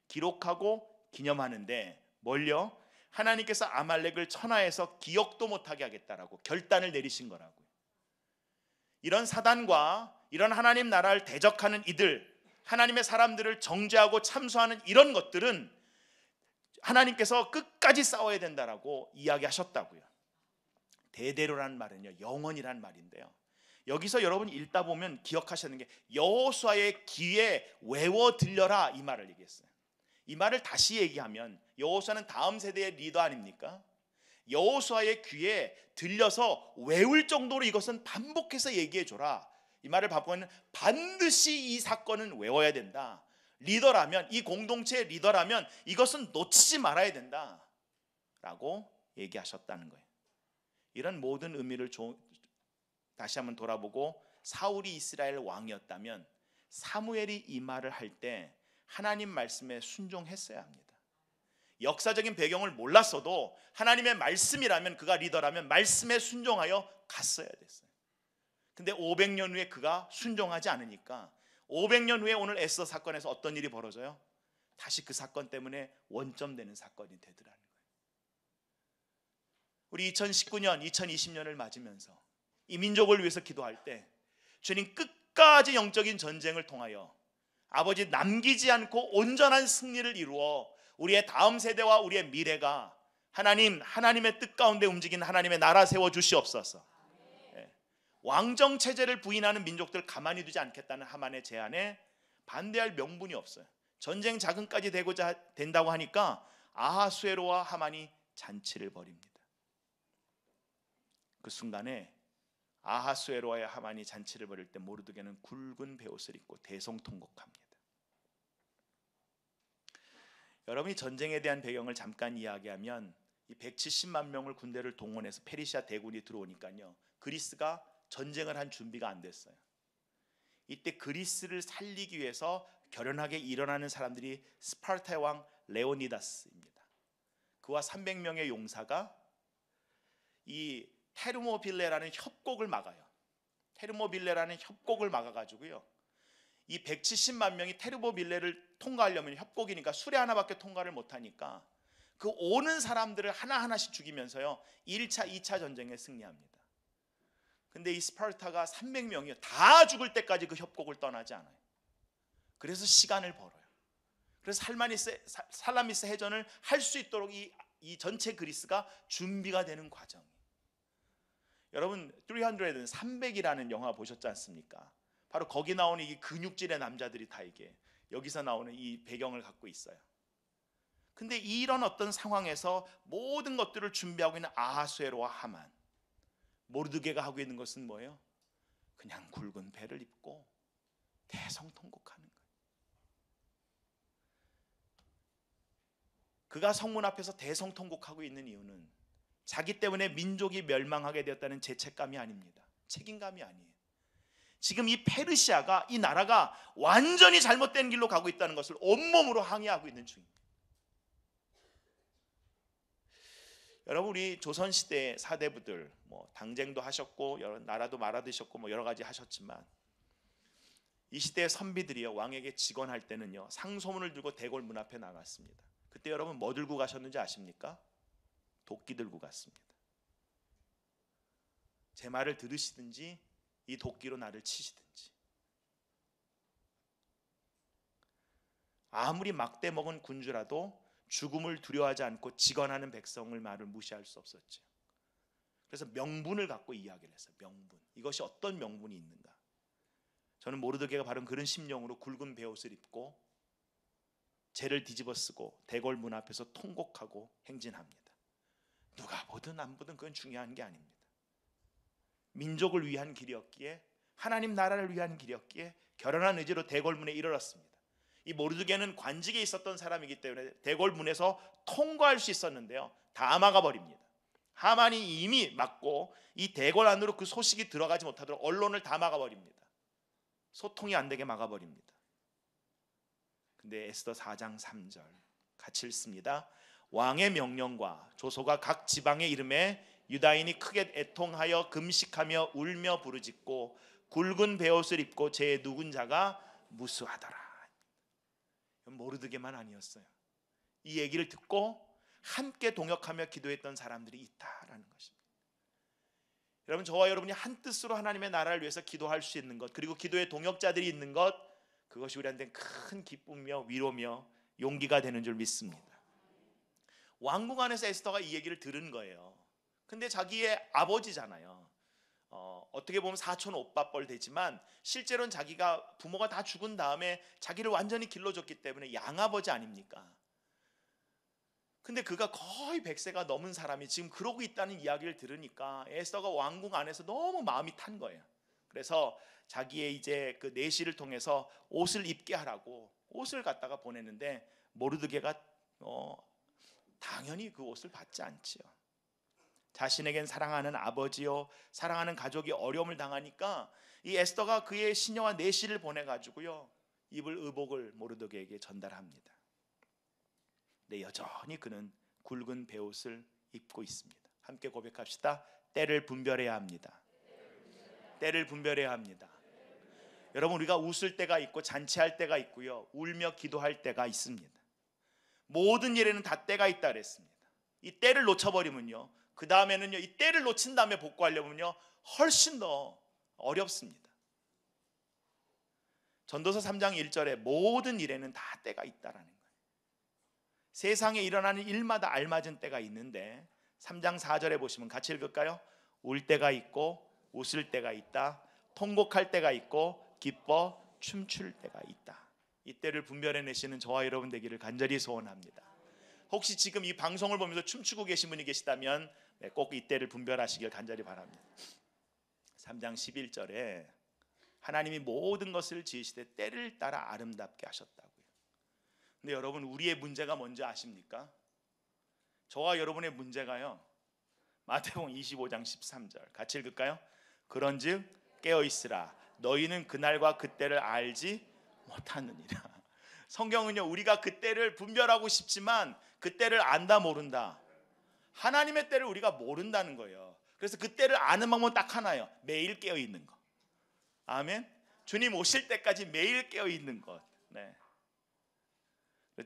기록하고 기념하는데 뭘요? 하나님께서 아말렉을 천하에서 기억도 못하게 하겠다라고 결단을 내리신 거라고요. 이런 사단과 이런 하나님 나라를 대적하는 이들, 하나님의 사람들을 정죄하고 참수하는 이런 것들은 하나님께서 끝까지 싸워야 된다라고 이야기하셨다고요. 대대로라는 말은요, 영원이란 말인데요. 여기서 여러분 읽다 보면 기억하시는 게 여호수아의 귀에 외워 들려라 이 말을 얘기했어요. 이 말을 다시 얘기하면 여호수아는 다음 세대의 리더 아닙니까? 여호수아의 귀에 들려서 외울 정도로 이것은 반복해서 얘기해 줘라. 이 말을 바꾸면 반드시 이 사건은 외워야 된다. 리더라면, 이 공동체의 리더라면 이것은 놓치지 말아야 된다 라고 얘기하셨다는 거예요. 이런 모든 의미를 다시 한번 돌아보고 사울이 이스라엘 왕이었다면 사무엘이 이 말을 할 때 하나님 말씀에 순종했어야 합니다. 역사적인 배경을 몰랐어도 하나님의 말씀이라면, 그가 리더라면 말씀에 순종하여 갔어야 됐어요. 근데 500년 후에 그가 순종하지 않으니까 500년 후에 오늘 에스더 사건에서 어떤 일이 벌어져요? 다시 그 사건 때문에 원점되는 사건이 되더라는 거예요. 우리 2019년, 2020년을 맞으면서 이 민족을 위해서 기도할 때 주님 끝까지 영적인 전쟁을 통하여 아버지 남기지 않고 온전한 승리를 이루어 우리의 다음 세대와 우리의 미래가 하나님의 뜻 가운데 움직이는 하나님의 나라 세워 주시옵소서. 왕정 체제를 부인하는 민족들 가만히 두지 않겠다는 하만의 제안에 반대할 명분이 없어요. 전쟁 자금까지 된다고 하니까 아하수에로와 하만이 잔치를 벌입니다. 그 순간에 아하수에로와의 하만이 잔치를 벌일 때 모르드게는 굵은 베옷을 입고 대성통곡합니다. 여러분이 전쟁에 대한 배경을 잠깐 이야기하면 이 170만 명을 군대를 동원해서 페르시아 대군이 들어오니까요, 그리스가 전쟁을 한 준비가 안 됐어요. 이때 그리스를 살리기 위해서 결연하게 일어나는 사람들이 스파르타의 왕 레오니다스입니다. 그와 300명의 용사가 이 테르모빌레라는 협곡을 막아요. 테르모빌레라는 협곡을 막아가지고요, 이 170만 명이 테르모빌레를 통과하려면 협곡이니까 수레 하나밖에 통과를 못하니까 그 오는 사람들을 하나하나씩 죽이면서요 1차, 2차 전쟁에 승리합니다. 근데 이 스파르타가 300명이요 다 죽을 때까지 그 협곡을 떠나지 않아요. 그래서 시간을 벌어요. 그래서 살라미스 해전을 할 수 있도록 이 전체 그리스가 준비가 되는 과정이에요. 여러분 300은 300이라는 영화 보셨지 않습니까? 바로 거기 나오는 이 근육질의 남자들이 다 이게 여기서 나오는 이 배경을 갖고 있어요. 근데 이런 어떤 상황에서 모든 것들을 준비하고 있는 아하수에로와 하만, 모르드게가 하고 있는 것은 뭐예요? 그냥 굵은 배를 입고 대성통곡하는 거예요. 그가 성문 앞에서 대성통곡하고 있는 이유는 자기 때문에 민족이 멸망하게 되었다는 죄책감이 아닙니다. 책임감이 아니에요. 지금 이 페르시아가, 이 나라가 완전히 잘못된 길로 가고 있다는 것을 온몸으로 항의하고 있는 중입니다. 여러분, 우리 조선시대 사대부들 당쟁도 하셨고 여러 나라도 말아드셨고 여러 가지 하셨지만 이 시대의 선비들이요 왕에게 직언할 때는요 상소문을 들고 대궐 문 앞에 나갔습니다. 그때 여러분 뭐 들고 가셨는지 아십니까? 도끼 들고 갔습니다. 제 말을 들으시든지 이 도끼로 나를 치시든지. 아무리 막대 먹은 군주라도 죽음을 두려워하지 않고 직언하는 백성을 말을 무시할 수 없었죠. 그래서 명분을 갖고 이야기를 했어요. 명분. 이것이 어떤 명분이 있는가? 저는 모르드게가 바로 그런 심령으로 굵은 베옷을 입고 죄를 뒤집어 쓰고 대궐 문 앞에서 통곡하고 행진합니다. 누가 보든 안 보든 그건 중요한 게 아닙니다. 민족을 위한 길이었기에, 하나님 나라를 위한 길이었기에 결연한 의지로 대궐문에 이르렀습니다. 이 모르드게는 관직에 있었던 사람이기 때문에 대궐문에서 통과할 수 있었는데요 다 막아버립니다. 하만이 이미 막고 이 대궐 안으로 그 소식이 들어가지 못하도록 언론을 다 막아버립니다. 소통이 안 되게 막아버립니다. 근데 에스더 4장 3절 같이 읽습니다. 왕의 명령과 조소가 각 지방의 이름에 유다인이 크게 애통하여 금식하며 울며 부르짖고 굵은 베옷을 입고 제 누군 자가 무수하더라. 모르드게만 아니었어요. 이 얘기를 듣고 함께 동역하며 기도했던 사람들이 있다라는 것입니다. 여러분, 저와 여러분이 한 뜻으로 하나님의 나라를 위해서 기도할 수 있는 것, 그리고 기도의 동역자들이 있는 것, 그것이 우리한테는 큰 기쁨이며 위로며 용기가 되는 줄 믿습니다. 왕궁 안에서 에스더가 이 얘기를 들은 거예요. 근데 자기의 아버지잖아요. 어떻게 보면 사촌 오빠뻘 되지만 실제로는 자기가 부모가 다 죽은 다음에 자기를 완전히 길러줬기 때문에 양아버지 아닙니까? 근데 그가 거의 100세가 넘은 사람이 지금 그러고 있다는 이야기를 들으니까 에스더가 왕궁 안에서 너무 마음이 탄 거예요. 그래서 자기의 이제 그 내시를 통해서 옷을 입게 하라고 옷을 갖다가 보냈는데 모르드게가 당연히 그 옷을 받지 않지요. 자신에겐 사랑하는 아버지요 사랑하는 가족이 어려움을 당하니까 이 에스더가 그의 시녀와 내시를 보내가지고요 입을 의복을 모르드게에게 전달합니다. 근데 여전히 그는 굵은 베옷을 입고 있습니다. 함께 고백합시다. 때를 분별해야 합니다. 때를 분별해야 합니다. 여러분, 우리가 웃을 때가 있고 잔치할 때가 있고요 울며 기도할 때가 있습니다. 모든 일에는 다 때가 있다 그랬습니다. 이 때를 놓쳐버리면요 그 다음에는요 이 때를 놓친 다음에 복구하려면요 훨씬 더 어렵습니다. 전도서 3장 1절에 모든 일에는 다 때가 있다라는 거예요. 세상에 일어나는 일마다 알맞은 때가 있는데 3장 4절에 보시면 같이 읽을까요? 울 때가 있고 웃을 때가 있다. 통곡할 때가 있고 기뻐 춤출 때가 있다. 이 때를 분별해내시는 저와 여러분 되기를 간절히 소원합니다. 혹시 지금 이 방송을 보면서 춤추고 계신 분이 계시다면 꼭 이 때를 분별하시길 간절히 바랍니다. 3장 11절에 하나님이 모든 것을 지으시되 때를 따라 아름답게 하셨다고요. 근데 여러분, 우리의 문제가 뭔지 아십니까? 저와 여러분의 문제가요, 마태복음 25장 13절 같이 읽을까요? 그런즉 깨어있으라, 너희는 그날과 그때를 알지 못하느니라. 성경은요, 우리가 그때를 분별하고 싶지만 그때를 안다 모른다, 하나님의 때를 우리가 모른다는 거예요. 그래서 그때를 아는 방법은 딱 하나예요. 매일 깨어있는 것. 아멘. 주님 오실 때까지 매일 깨어있는 것. 네.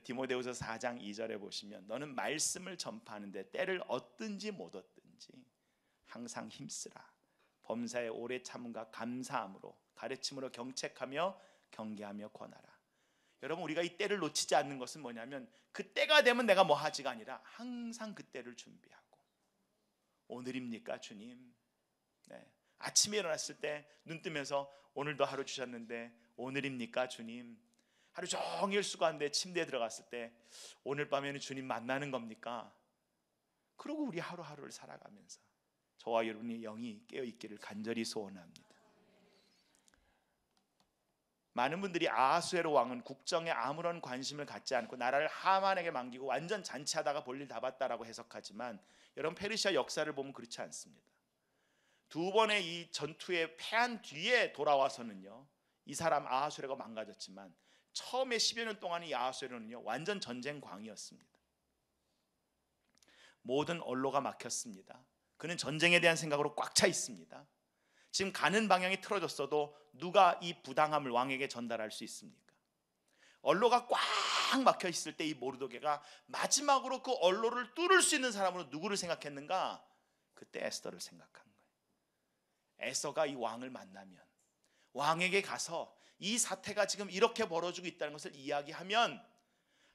디모데후서 4장 2절에 보시면 너는 말씀을 전파하는데 때를 얻든지 못 얻든지 항상 힘쓰라. 범사에 오래 참음과 감사함으로 가르침으로 경책하며 경계하며 권하라. 여러분, 우리가 이 때를 놓치지 않는 것은 뭐냐면 그 때가 되면 내가 뭐 하지가 아니라 항상 그 때를 준비하고, 오늘입니까 주님? 네. 아침에 일어났을 때 눈 뜨면서 오늘도 하루 주셨는데 오늘입니까 주님? 하루 종일 수고한데 침대에 들어갔을 때 오늘 밤에는 주님 만나는 겁니까? 그러고 우리 하루하루를 살아가면서 저와 여러분의 영이 깨어있기를 간절히 소원합니다. 많은 분들이 아하수에로 왕은 국정에 아무런 관심을 갖지 않고 나라를 하만에게 맡기고 완전 잔치하다가 볼일 다 봤다라고 해석하지만, 여러분, 페르시아 역사를 보면 그렇지 않습니다. 두 번의 이 전투에 패한 뒤에 돌아와서는요, 이 사람 아하수에로가 망가졌지만 처음에 10여 년 동안 이 아하수에로는요 완전 전쟁광이었습니다. 모든 언로가 막혔습니다. 그는 전쟁에 대한 생각으로 꽉 차 있습니다. 지금 가는 방향이 틀어졌어도 누가 이 부당함을 왕에게 전달할 수 있습니까? 언로가 꽉 막혀 있을 때 이 모르드게가 마지막으로 그 언로를 뚫을 수 있는 사람으로 누구를 생각했는가? 그때 에스더를 생각한 거예요. 에스더가 이 왕을 만나면, 왕에게 가서 이 사태가 지금 이렇게 벌어지고 있다는 것을 이야기하면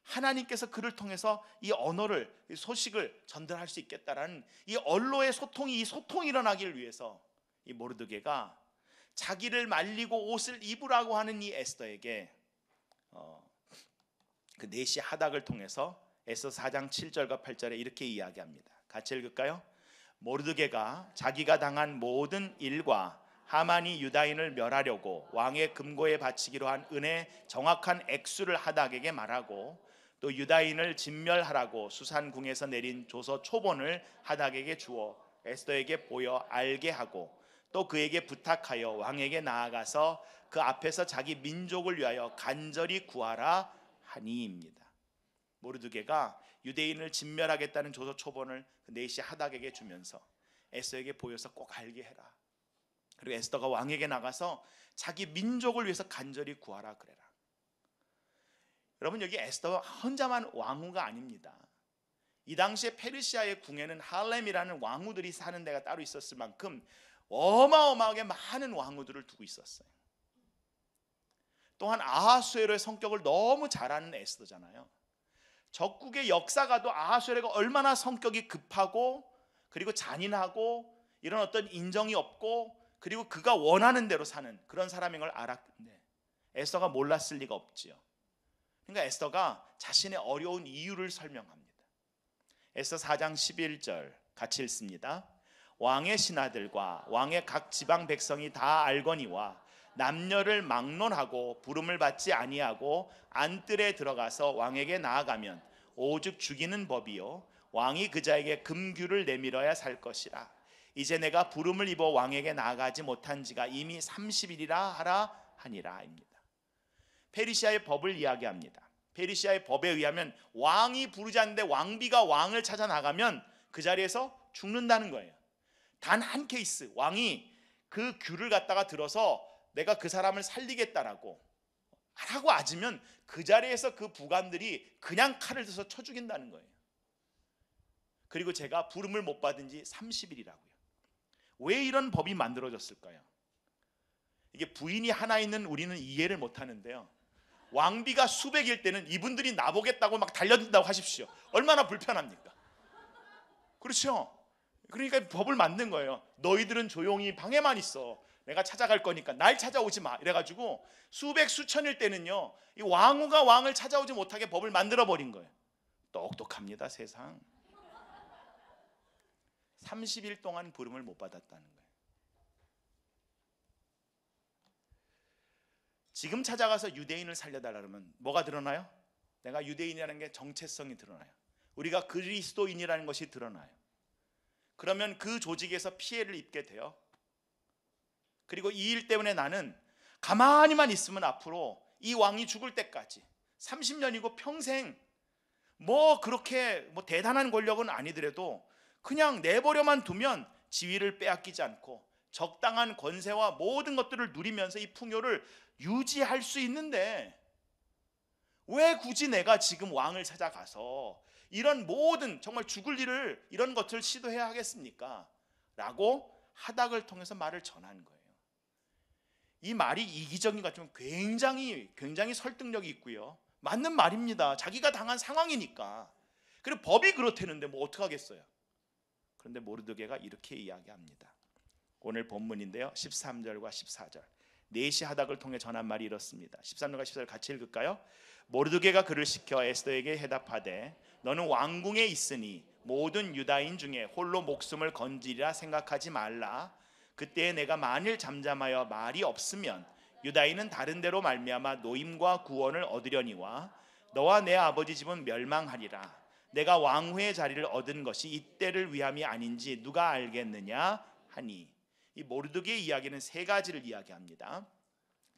하나님께서 그를 통해서 이 언어를, 이 소식을 전달할 수 있겠다라는 이 언로의 소통이, 이 소통이 일어나기를 위해서 이 모르드게가 자기를 말리고 옷을 입으라고 하는 이 에스더에게 그 내시 하닥을 통해서 에스더 4장 7절과 8절에 이렇게 이야기합니다. 같이 읽을까요? 모르드게가 자기가 당한 모든 일과 하만이 유다인을 멸하려고 왕의 금고에 바치기로 한 은의 정확한 액수를 하닥에게 말하고, 또 유다인을 진멸하라고 수산궁에서 내린 조서 초본을 하닥에게 주어 에스더에게 보여 알게 하고, 또 그에게 부탁하여 왕에게 나아가서 그 앞에서 자기 민족을 위하여 간절히 구하라 하니입니다. 모르드게가 유대인을 진멸하겠다는 조서 초본을 그 내시 하닥에게 주면서 에스더에게 보여서 꼭 알게 해라. 그리고 에스더가 왕에게 나가서 자기 민족을 위해서 간절히 구하라 그래라. 여러분, 여기 에스더가 혼자만 왕후가 아닙니다. 이 당시에 페르시아의 궁에는 할렘이라는 왕후들이 사는 데가 따로 있었을 만큼 어마어마하게 많은 왕후들을 두고 있었어요. 또한 아하수에로의 성격을 너무 잘 아는 에스더잖아요. 적국의 역사가도 아하수에로가 얼마나 성격이 급하고 그리고 잔인하고 이런 어떤 인정이 없고 그리고 그가 원하는 대로 사는 그런 사람인 걸 알았는데 에스더가 몰랐을 리가 없지요. 그러니까 에스더가 자신의 어려운 이유를 설명합니다. 에스더 4장 11절 같이 읽습니다. 왕의 신하들과 왕의 각 지방 백성이 다 알거니와 남녀를 막론하고 부름을 받지 아니하고 안뜰에 들어가서 왕에게 나아가면 오죽 죽이는 법이요 왕이 그자에게 금규를 내밀어야 살 것이라. 이제 내가 부름을 입어 왕에게 나아가지 못한 지가 이미 30일이라 하라 하니라입니다. 페르시아의 법을 이야기합니다. 페르시아의 법에 의하면 왕이 부르지 않는데 왕비가 왕을 찾아 나가면 그 자리에서 죽는다는 거예요. 단 한 케이스, 왕이 그 규를 갖다가 들어서 내가 그 사람을 살리겠다라고 하라고 아지면 그 자리에서 그 부관들이 그냥 칼을 들어서 쳐 죽인다는 거예요. 그리고 제가 부름을 못 받은 지 30일이라고요. 왜 이런 법이 만들어졌을까요? 이게 부인이 하나 있는 우리는 이해를 못 하는데요, 왕비가 수백일 때는 이분들이 나보겠다고 막 달려든다고 하십시오. 얼마나 불편합니까? 그렇죠? 그러니까 법을 만든 거예요. 너희들은 조용히 방에만 있어. 내가 찾아갈 거니까 날 찾아오지 마. 이래가지고 수백 수천일 때는요, 이 왕후가 왕을 찾아오지 못하게 법을 만들어 버린 거예요. 똑똑합니다, 세상. 30일 동안 부름을 못 받았다는 거예요. 지금 찾아가서 유대인을 살려달라 그러면 뭐가 드러나요? 내가 유대인이라는 게 정체성이 드러나요. 우리가 그리스도인이라는 것이 드러나요. 그러면 그 조직에서 피해를 입게 돼요. 그리고 이 일 때문에 나는 가만히만 있으면 앞으로 이 왕이 죽을 때까지 30년이고 평생 뭐 그렇게 뭐 대단한 권력은 아니더라도 그냥 내버려만 두면 지위를 빼앗기지 않고 적당한 권세와 모든 것들을 누리면서 이 풍요를 유지할 수 있는데 왜 굳이 내가 지금 왕을 찾아가서 이런 모든 정말 죽을 일을 이런 것들을 시도해야 하겠습니까? 라고 하닥을 통해서 말을 전한 거예요. 이 말이 이기적인 것 같지만 굉장히 설득력이 있고요. 맞는 말입니다. 자기가 당한 상황이니까. 그리고 법이 그렇다는데 뭐 어떡하겠어요. 그런데 모르드게가 이렇게 이야기합니다. 오늘 본문인데요, 13절과 14절. 넷이 하닥을 통해 전한 말이 이렇습니다. 13절과 14절 같이 읽을까요? 모르드게가 그를 시켜 에스더에게 해답하되 너는 왕궁에 있으니 모든 유다인 중에 홀로 목숨을 건지리라 생각하지 말라. 그때에 내가 만일 잠잠하여 말이 없으면 유다인은 다른 데로 말미암아 노임과 구원을 얻으려니와 너와 내 아버지 집은 멸망하리라. 내가 왕후의 자리를 얻은 것이 이때를 위함이 아닌지 누가 알겠느냐 하니. 이 모르드게의 이야기는 세 가지를 이야기합니다.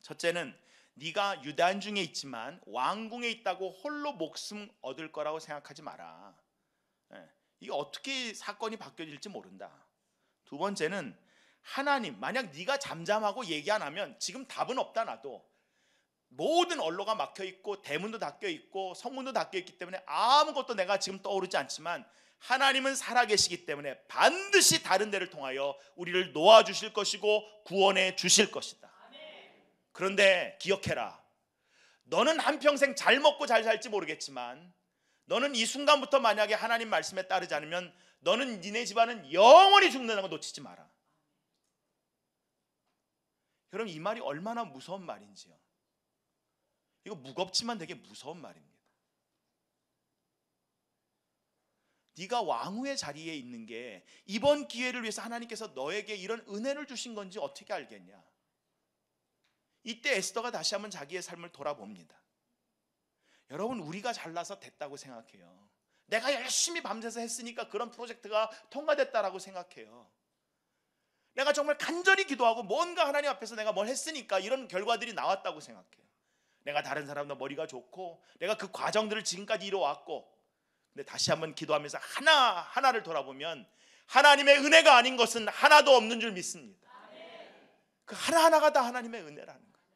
첫째는 네가 유다인 중에 있지만 왕궁에 있다고 홀로 목숨 얻을 거라고 생각하지 마라. 이게 어떻게 사건이 바뀌어질지 모른다. 두 번째는 하나님, 만약 네가 잠잠하고 얘기 안 하면 지금 답은 없다. 나도 모든 언로가 막혀 있고 대문도 닫혀 있고 성문도 닫혀 있기 때문에 아무것도 내가 지금 떠오르지 않지만 하나님은 살아계시기 때문에 반드시 다른 데를 통하여 우리를 놓아주실 것이고 구원해 주실 것이다. 그런데 기억해라. 너는 한평생 잘 먹고 잘 살지 모르겠지만 너는 이 순간부터 만약에 하나님 말씀에 따르지 않으면 너는 니네 집안은 영원히 죽는다는 거 놓치지 마라. 여러분, 이 말이 얼마나 무서운 말인지요. 이거 무겁지만 되게 무서운 말입니다. 네가 왕후의 자리에 있는 게 이번 기회를 위해서 하나님께서 너에게 이런 은혜를 주신 건지 어떻게 알겠냐. 이때 에스더가 다시 한번 자기의 삶을 돌아봅니다. 여러분, 우리가 잘나서 됐다고 생각해요. 내가 열심히 밤새서 했으니까 그런 프로젝트가 통과됐다라고 생각해요. 내가 정말 간절히 기도하고 뭔가 하나님 앞에서 내가 뭘 했으니까 이런 결과들이 나왔다고 생각해요. 내가 다른 사람보다 머리가 좋고 내가 그 과정들을 지금까지 이뤄왔고. 근데 다시 한번 기도하면서 하나하나를 돌아보면 하나님의 은혜가 아닌 것은 하나도 없는 줄 믿습니다. 그 하나하나가 다 하나님의 은혜라는 거예요.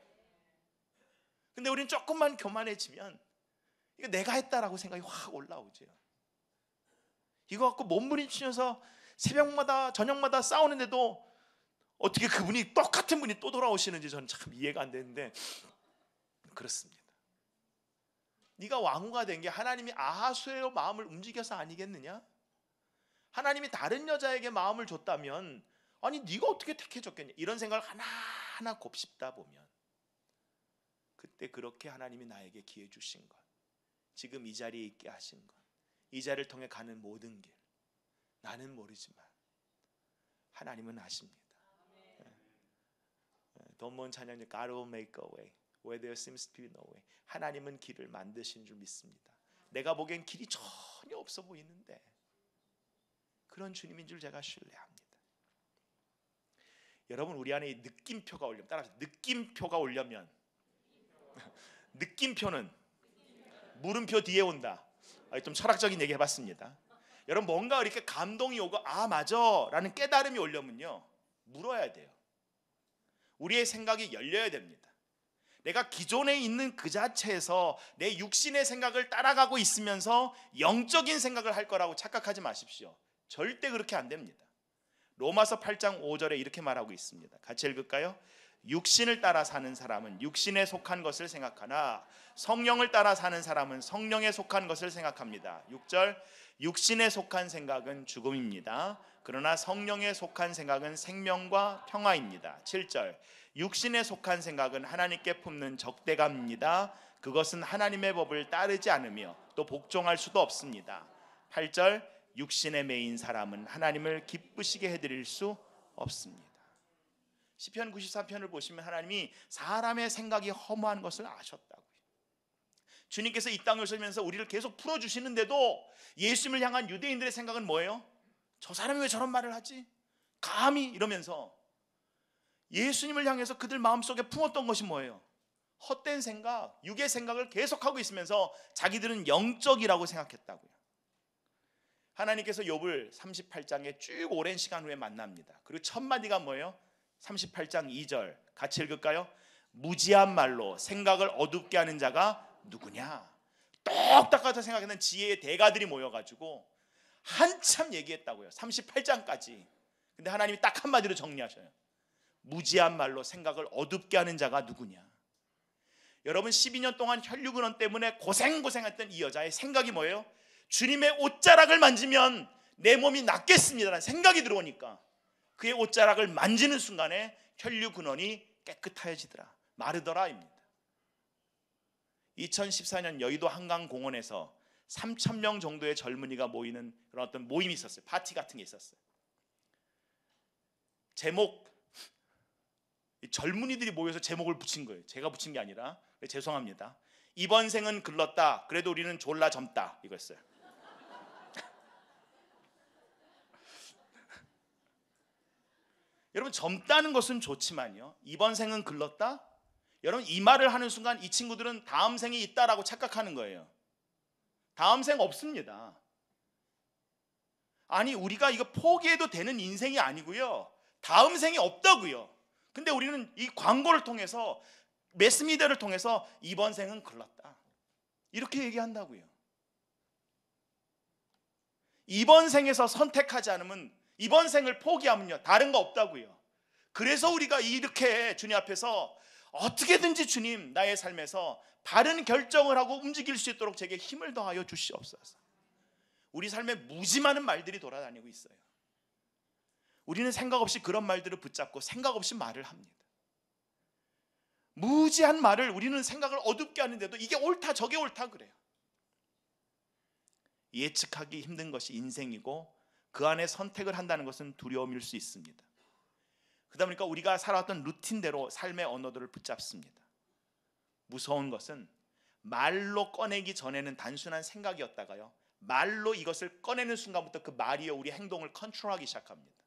근데 우리는 조금만 교만해지면 이거 내가 했다라고 생각이 확 올라오죠. 이거 갖고 몸부림치면서 새벽마다 저녁마다 싸우는데도 어떻게 그분이 똑같은 분이 또 돌아오시는지 저는 참 이해가 안 되는데 그렇습니다. 네가 왕후가 된 게 하나님이 아하수의 마음을 움직여서 아니겠느냐? 하나님이 다른 여자에게 마음을 줬다면 아니 네가 어떻게 택해줬겠냐? 이런 생각을 하나하나 곱씹다 보면 그때 그렇게 하나님이 나에게 기회 주신 것, 지금 이 자리에 있게 하신 것, 이 자리를 통해 가는 모든 길, 나는 모르지만 하나님은 아십니다. 돈몬 찬양님 God will make a way where there seems to be no way. 하나님은 길을 만드신 줄 믿습니다. 내가 보기엔 길이 전혀 없어 보이는데 그런 주님인 줄 제가 신뢰합니다. 여러분, 우리 안에 느낌표가 오려면, 따라서 느낌표가 오려면 느낌표는 물음표 뒤에 온다. 좀 철학적인 얘기 해봤습니다. 여러분, 뭔가 이렇게 감동이 오고 아 맞아 라는 깨달음이 오려면요 물어야 돼요. 우리의 생각이 열려야 됩니다. 내가 기존에 있는 그 자체에서 내 육신의 생각을 따라가고 있으면서 영적인 생각을 할 거라고 착각하지 마십시오. 절대 그렇게 안 됩니다. 로마서 8장 5절에 이렇게 말하고 있습니다. 같이 읽을까요? 육신을 따라 사는 사람은 육신에 속한 것을 생각하나 성령을 따라 사는 사람은 성령에 속한 것을 생각합니다. 6절, 육신에 속한 생각은 죽음입니다. 그러나 성령에 속한 생각은 생명과 평화입니다. 7절, 육신에 속한 생각은 하나님께 품는 적대감입니다. 그것은 하나님의 법을 따르지 않으며 또 복종할 수도 없습니다. 8절, 육신에 매인 사람은 하나님을 기쁘시게 해드릴 수 없습니다. 시편 94편을 보시면 하나님이 사람의 생각이 허무한 것을 아셨다고요. 주님께서 이 땅을 오시면서 우리를 계속 풀어주시는데도 예수님을 향한 유대인들의 생각은 뭐예요? 저 사람이 왜 저런 말을 하지? 감히 이러면서 예수님을 향해서 그들 마음속에 품었던 것이 뭐예요? 헛된 생각, 육의 생각을 계속하고 있으면서 자기들은 영적이라고 생각했다고요. 하나님께서 욥을 38장에 쭉 오랜 시간 후에 만납니다. 그리고 첫 마디가 뭐예요? 38장 2절 같이 읽을까요? 무지한 말로 생각을 어둡게 하는 자가 누구냐? 똑똑하다 생각하는 지혜의 대가들이 모여가지고 한참 얘기했다고요. 38장까지. 근데 하나님이 딱 한마디로 정리하셔요. 무지한 말로 생각을 어둡게 하는 자가 누구냐? 여러분 12년 동안 혈류근원 때문에 고생했던 이 여자의 생각이 뭐예요? 주님의 옷자락을 만지면 내 몸이 낫겠습니다라는 생각이 들어오니까 그의 옷자락을 만지는 순간에 혈류근원이 깨끗해지더라, 마르더라입니다. 2014년 여의도 한강공원에서 3,000명 정도의 젊은이가 모이는 그런 어떤 모임이 있었어요. 파티 같은 게 있었어요. 제목, 젊은이들이 모여서 제목을 붙인 거예요. 제가 붙인 게 아니라. 죄송합니다. 이번 생은 글렀다, 그래도 우리는 졸라 젊다, 이거였어요. 여러분, 젊다는 것은 좋지만요, 이번 생은 글렀다? 여러분, 이 말을 하는 순간 이 친구들은 다음 생이 있다라고 착각하는 거예요. 다음 생 없습니다. 아니, 우리가 이거 포기해도 되는 인생이 아니고요, 다음 생이 없다고요. 근데 우리는 이 광고를 통해서, 매스미디어를 통해서 이번 생은 글렀다, 이렇게 얘기한다고요. 이번 생에서 선택하지 않으면, 이번 생을 포기하면요, 다른 거 없다고요. 그래서 우리가 이렇게 주님 앞에서 어떻게든지 주님, 나의 삶에서 바른 결정을 하고 움직일 수 있도록 제게 힘을 더하여 주시옵소서. 우리 삶에 무지 많은 말들이 돌아다니고 있어요. 우리는 생각 없이 그런 말들을 붙잡고 생각 없이 말을 합니다. 무지한 말을, 우리는 생각을 어둡게 하는데도 이게 옳다 저게 옳다 그래요. 예측하기 힘든 것이 인생이고 그 안에 선택을 한다는 것은 두려움일 수 있습니다. 그러다 보니까 우리가 살아왔던 루틴대로 삶의 언어들을 붙잡습니다. 무서운 것은 말로 꺼내기 전에는 단순한 생각이었다가요, 말로 이것을 꺼내는 순간부터 그 말이요 우리 행동을 컨트롤하기 시작합니다.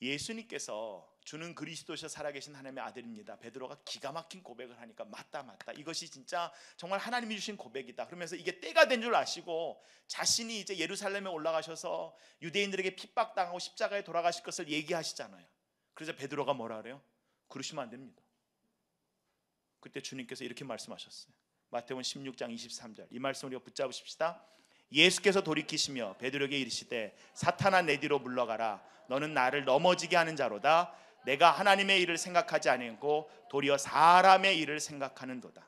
예수님께서 주는 그리스도시여 살아계신 하나님의 아들입니다, 베드로가 기가 막힌 고백을 하니까 맞다 이것이 진짜 정말 하나님이 주신 고백이다 그러면서 이게 때가 된 줄 아시고 자신이 이제 예루살렘에 올라가셔서 유대인들에게 핍박당하고 십자가에 돌아가실 것을 얘기하시잖아요. 그래서 베드로가 뭐라 그래요? 그러시면 안 됩니다. 그때 주님께서 이렇게 말씀하셨어요. 마태복음 16장 23절, 이 말씀 우리가 붙잡으십시다. 예수께서 돌이키시며 베드로에게 이르시되 사탄아 내 뒤로 물러가라, 너는 나를 넘어지게 하는 자로다. 내가 하나님의 일을 생각하지 아니하고 도리어 사람의 일을 생각하는도다.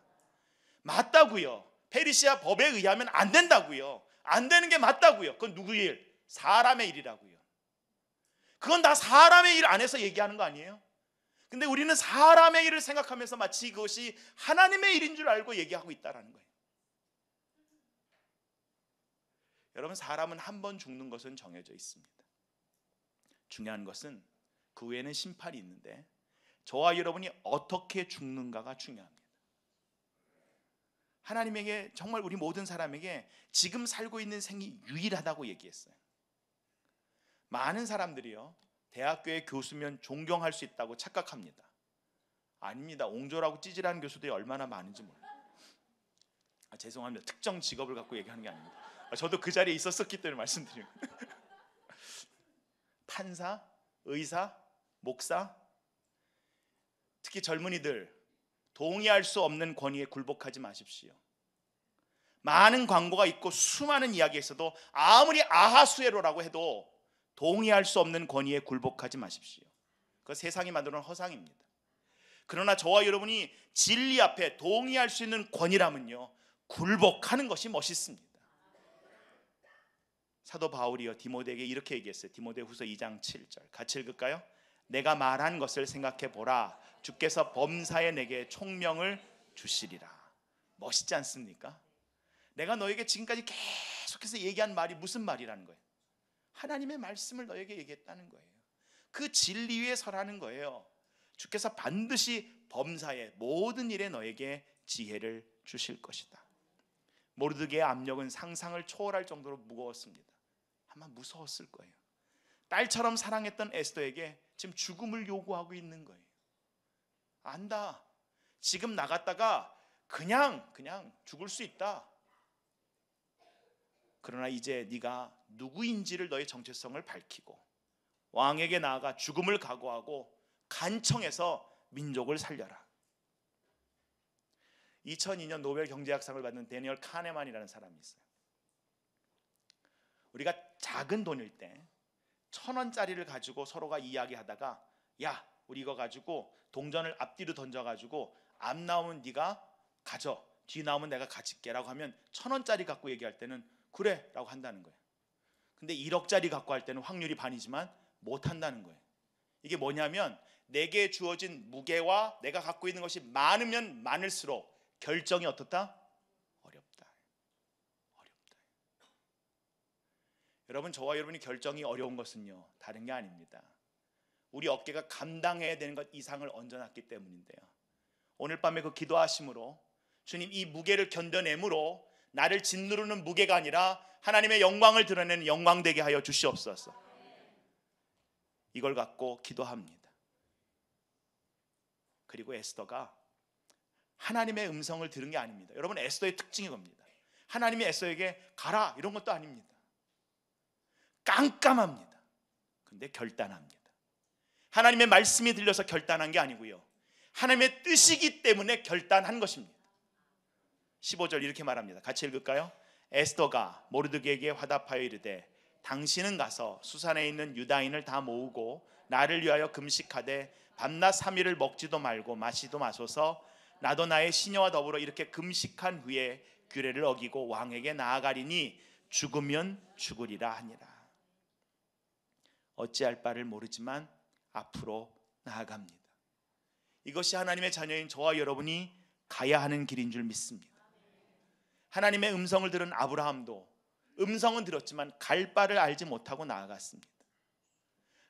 맞다고요. 페리시아 법에 의하면 안 된다고요. 안 되는 게 맞다고요. 그건 누구의 일? 사람의 일이라고요. 그건 다 사람의 일 안에서 얘기하는 거 아니에요? 근데 우리는 사람의 일을 생각하면서 마치 그것이 하나님의 일인 줄 알고 얘기하고 있다는 거예요. 여러분, 사람은 한 번 죽는 것은 정해져 있습니다. 중요한 것은 그 후에는 심판이 있는데 저와 여러분이 어떻게 죽는가가 중요합니다. 하나님에게, 정말 우리 모든 사람에게 지금 살고 있는 생이 유일하다고 얘기했어요. 많은 사람들이요, 대학교의 교수면 존경할 수 있다고 착각합니다. 아닙니다. 옹졸하고 찌질한 교수들이 얼마나 많은지 몰라요. 죄송합니다. 특정 직업을 갖고 얘기하는 게 아닙니다. 저도 그 자리에 있었었기 때문에 말씀드려요. 판사, 의사, 목사, 특히 젊은이들, 동의할 수 없는 권위에 굴복하지 마십시오. 많은 광고가 있고 수많은 이야기가 있어도 아무리 아하수에로라고 해도 동의할 수 없는 권위에 굴복하지 마십시오. 그건 세상이 만들어놓은 허상입니다. 그러나 저와 여러분이 진리 앞에 동의할 수 있는 권위라면요, 굴복하는 것이 멋있습니다. 사도 바울이요 디모데에게 이렇게 얘기했어요. 디모데후서 2장 7절 같이 읽을까요? 내가 말한 것을 생각해 보라, 주께서 범사에 내게 총명을 주시리라. 멋있지 않습니까? 내가 너에게 지금까지 계속해서 얘기한 말이 무슨 말이라는 거예요? 하나님의 말씀을 너에게 얘기했다는 거예요. 그 진리 위에 서라는 거예요. 주께서 반드시 범사에 모든 일에 너에게 지혜를 주실 것이다. 모르드게의 압력은 상상을 초월할 정도로 무거웠습니다. 아마 무서웠을 거예요. 딸처럼 사랑했던 에스더에게 지금 죽음을 요구하고 있는 거예요. 안다. 지금 나갔다가 그냥 죽을 수 있다. 그러나 이제 네가 누구인지를, 너의 정체성을 밝히고 왕에게 나아가 죽음을 각오하고 간청해서 민족을 살려라. 2002년 노벨 경제학상을 받은 데니얼 카네만이라는 사람이 있어요. 우리가 작은 돈일 때 1,000원짜리를 가지고 서로가 이야기하다가, 야, 우리 이거 가지고 동전을 앞뒤로 던져가지고 앞 나오면 네가 가져, 뒤 나오면 내가 가질게 라고 하면 1,000원짜리 갖고 얘기할 때는 그래 라고 한다는 거예요. 근데 1억짜리 갖고 할 때는 확률이 반이지만 못 한다는 거예요. 이게 뭐냐면 내게 주어진 무게와 내가 갖고 있는 것이 많으면 많을수록 결정이 어떻다? 어렵다. 여러분, 저와 여러분이 결정이 어려운 것은요, 다른 게 아닙니다. 우리 어깨가 감당해야 되는 것 이상을 얹어놨기 때문인데요. 오늘 밤에 그 기도하심으로 주님, 이 무게를 견뎌내므로 나를 짓누르는 무게가 아니라 하나님의 영광을 드러내는 영광 되게 하여 주시옵소서. 이걸 갖고 기도합니다. 그리고 에스더가 하나님의 음성을 들은 게 아닙니다. 여러분, 에스더의 특징이 겁니다. 하나님이 에스더에게 가라 이런 것도 아닙니다. 깜깜합니다. 근데 결단합니다. 하나님의 말씀이 들려서 결단한 게 아니고요, 하나님의 뜻이기 때문에 결단한 것입니다. 15절 이렇게 말합니다. 같이 읽을까요? 에스더가 모르드게에게 화답하여 이르되 당신은 가서 수산에 있는 유다인을 다 모으고 나를 위하여 금식하되 밤낮 3일을 먹지도 말고 마시도 마소서. 나도 나의 시녀와 더불어 이렇게 금식한 후에 규례를 어기고 왕에게 나아가리니 죽으면 죽으리라 하니라. 어찌할 바를 모르지만 앞으로 나아갑니다. 이것이 하나님의 자녀인 저와 여러분이 가야 하는 길인 줄 믿습니다. 하나님의 음성을 들은 아브라함도 음성은 들었지만 갈 바를 알지 못하고 나아갔습니다.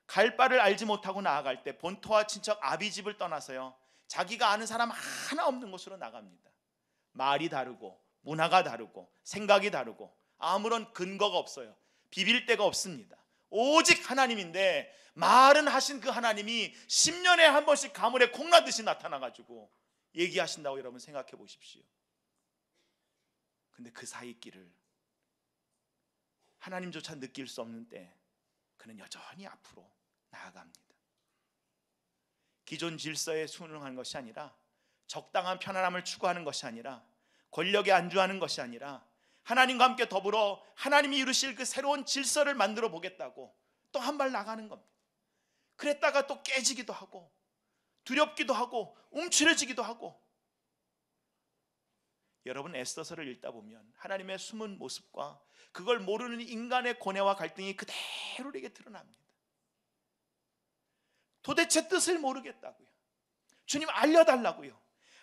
갈 바를 알지 못하고 나아갈 때 본토와 친척 아비집을 떠나서요, 자기가 아는 사람 하나 없는 곳으로 나갑니다. 말이 다르고 문화가 다르고 생각이 다르고 아무런 근거가 없어요. 비빌 데가 없습니다. 오직 하나님인데 말은 하신 그 하나님이 10년에 한 번씩 가물에 콩나듯이 나타나가지고 얘기하신다고 여러분 생각해 보십시오. 근데 그 사이 길을 하나님조차 느낄 수 없는 때 그는 여전히 앞으로 나아갑니다. 기존 질서에 순응하는 것이 아니라, 적당한 편안함을 추구하는 것이 아니라, 권력에 안주하는 것이 아니라 하나님과 함께 더불어 하나님이 이루실 그 새로운 질서를 만들어 보겠다고 또 한 발 나가는 겁니다. 그랬다가 또 깨지기도 하고 두렵기도 하고 움츠러지기도 하고. 여러분, 에스더서를 읽다 보면 하나님의 숨은 모습과 그걸 모르는 인간의 고뇌와 갈등이 그대로 우리에게 드러납니다. 도대체 뜻을 모르겠다고요. 주님 알려달라고요.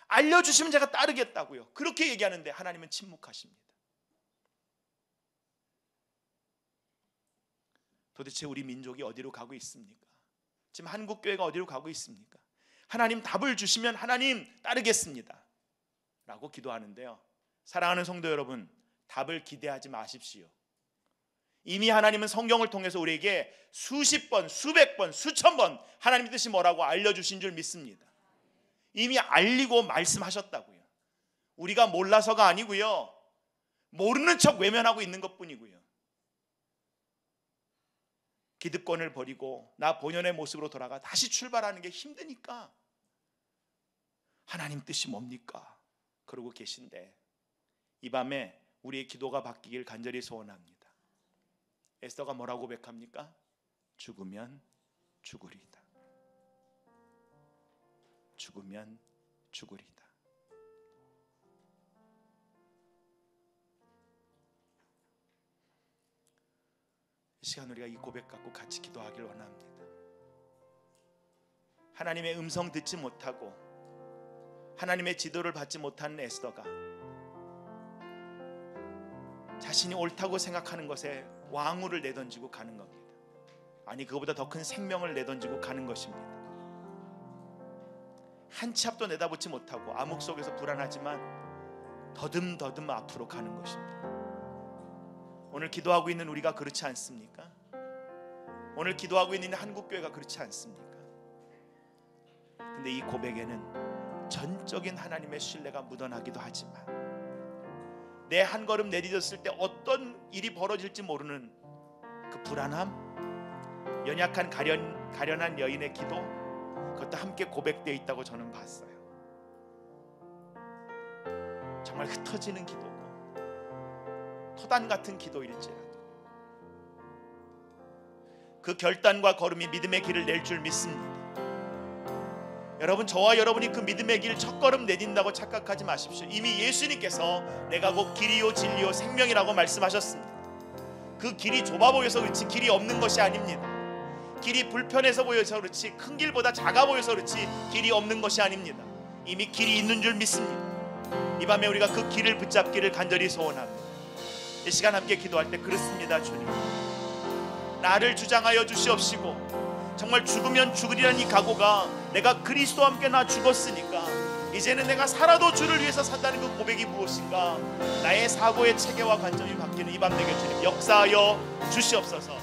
알려주시면 제가 따르겠다고요. 그렇게 얘기하는데 하나님은 침묵하십니다. 도대체 우리 민족이 어디로 가고 있습니까? 지금 한국교회가 어디로 가고 있습니까? 하나님 답을 주시면 하나님 따르겠습니다 라고 기도하는데요, 사랑하는 성도 여러분, 답을 기대하지 마십시오. 이미 하나님은 성경을 통해서 우리에게 수십 번, 수백 번, 수천 번 하나님의 뜻이 뭐라고 알려주신 줄 믿습니다. 이미 알리고 말씀하셨다고요. 우리가 몰라서가 아니고요, 모르는 척 외면하고 있는 것뿐이고요. 기득권을 버리고 나 본연의 모습으로 돌아가 다시 출발하는 게 힘드니까 하나님 뜻이 뭡니까? 그러고 계신데, 이 밤에 우리의 기도가 바뀌길 간절히 소원합니다. 에스더가 뭐라고 고백합니까? 죽으면 죽으리다. 죽으면 죽으리다. 이 시간 우리가 이 고백 갖고 같이 기도하길 원합니다. 하나님의 음성 듣지 못하고 하나님의 지도를 받지 못하는 에스더가 자신이 옳다고 생각하는 것에 왕후를 내던지고 가는 겁니다. 아니, 그거보다 더 큰 생명을 내던지고 가는 것입니다. 한 치 앞도 내다보지 못하고 암흑 속에서 불안하지만 더듬더듬 앞으로 가는 것입니다. 오늘 기도하고 있는 우리가 그렇지 않습니까? 오늘 기도하고 있는 한국교회가 그렇지 않습니까? 근데 이 고백에는 전적인 하나님의 신뢰가 묻어나기도 하지만 내 한 걸음 내디뎠을 때 어떤 일이 벌어질지 모르는 그 불안함, 연약한 가련한 여인의 기도, 그것도 함께 고백되어 있다고 저는 봤어요. 정말 흩어지는 기도고 토단 같은 기도일지라도 그 결단과 걸음이 믿음의 길을 낼 줄 믿습니다. 여러분, 저와 여러분이 그 믿음의 길 첫걸음 내딘다고 착각하지 마십시오. 이미 예수님께서 내가 곧 길이요 진리요 생명이라고 말씀하셨습니다. 그 길이 좁아 보여서 그렇지 길이 없는 것이 아닙니다. 길이 불편해서 보여서 그렇지, 큰 길보다 작아 보여서 그렇지 길이 없는 것이 아닙니다. 이미 길이 있는 줄 믿습니다. 이 밤에 우리가 그 길을 붙잡기를 간절히 소원합니다. 이 시간 함께 기도할 때 그렇습니다. 주님, 나를 주장하여 주시옵시고 정말 죽으면 죽으리라는 이 각오가 내가 그리스도와 함께 나 죽었으니까 이제는 내가 살아도 주를 위해서 산다는 그 고백이 무엇인가, 나의 사고의 체계와 관점이 바뀌는 이 밤 되게 주님 역사하여 주시옵소서.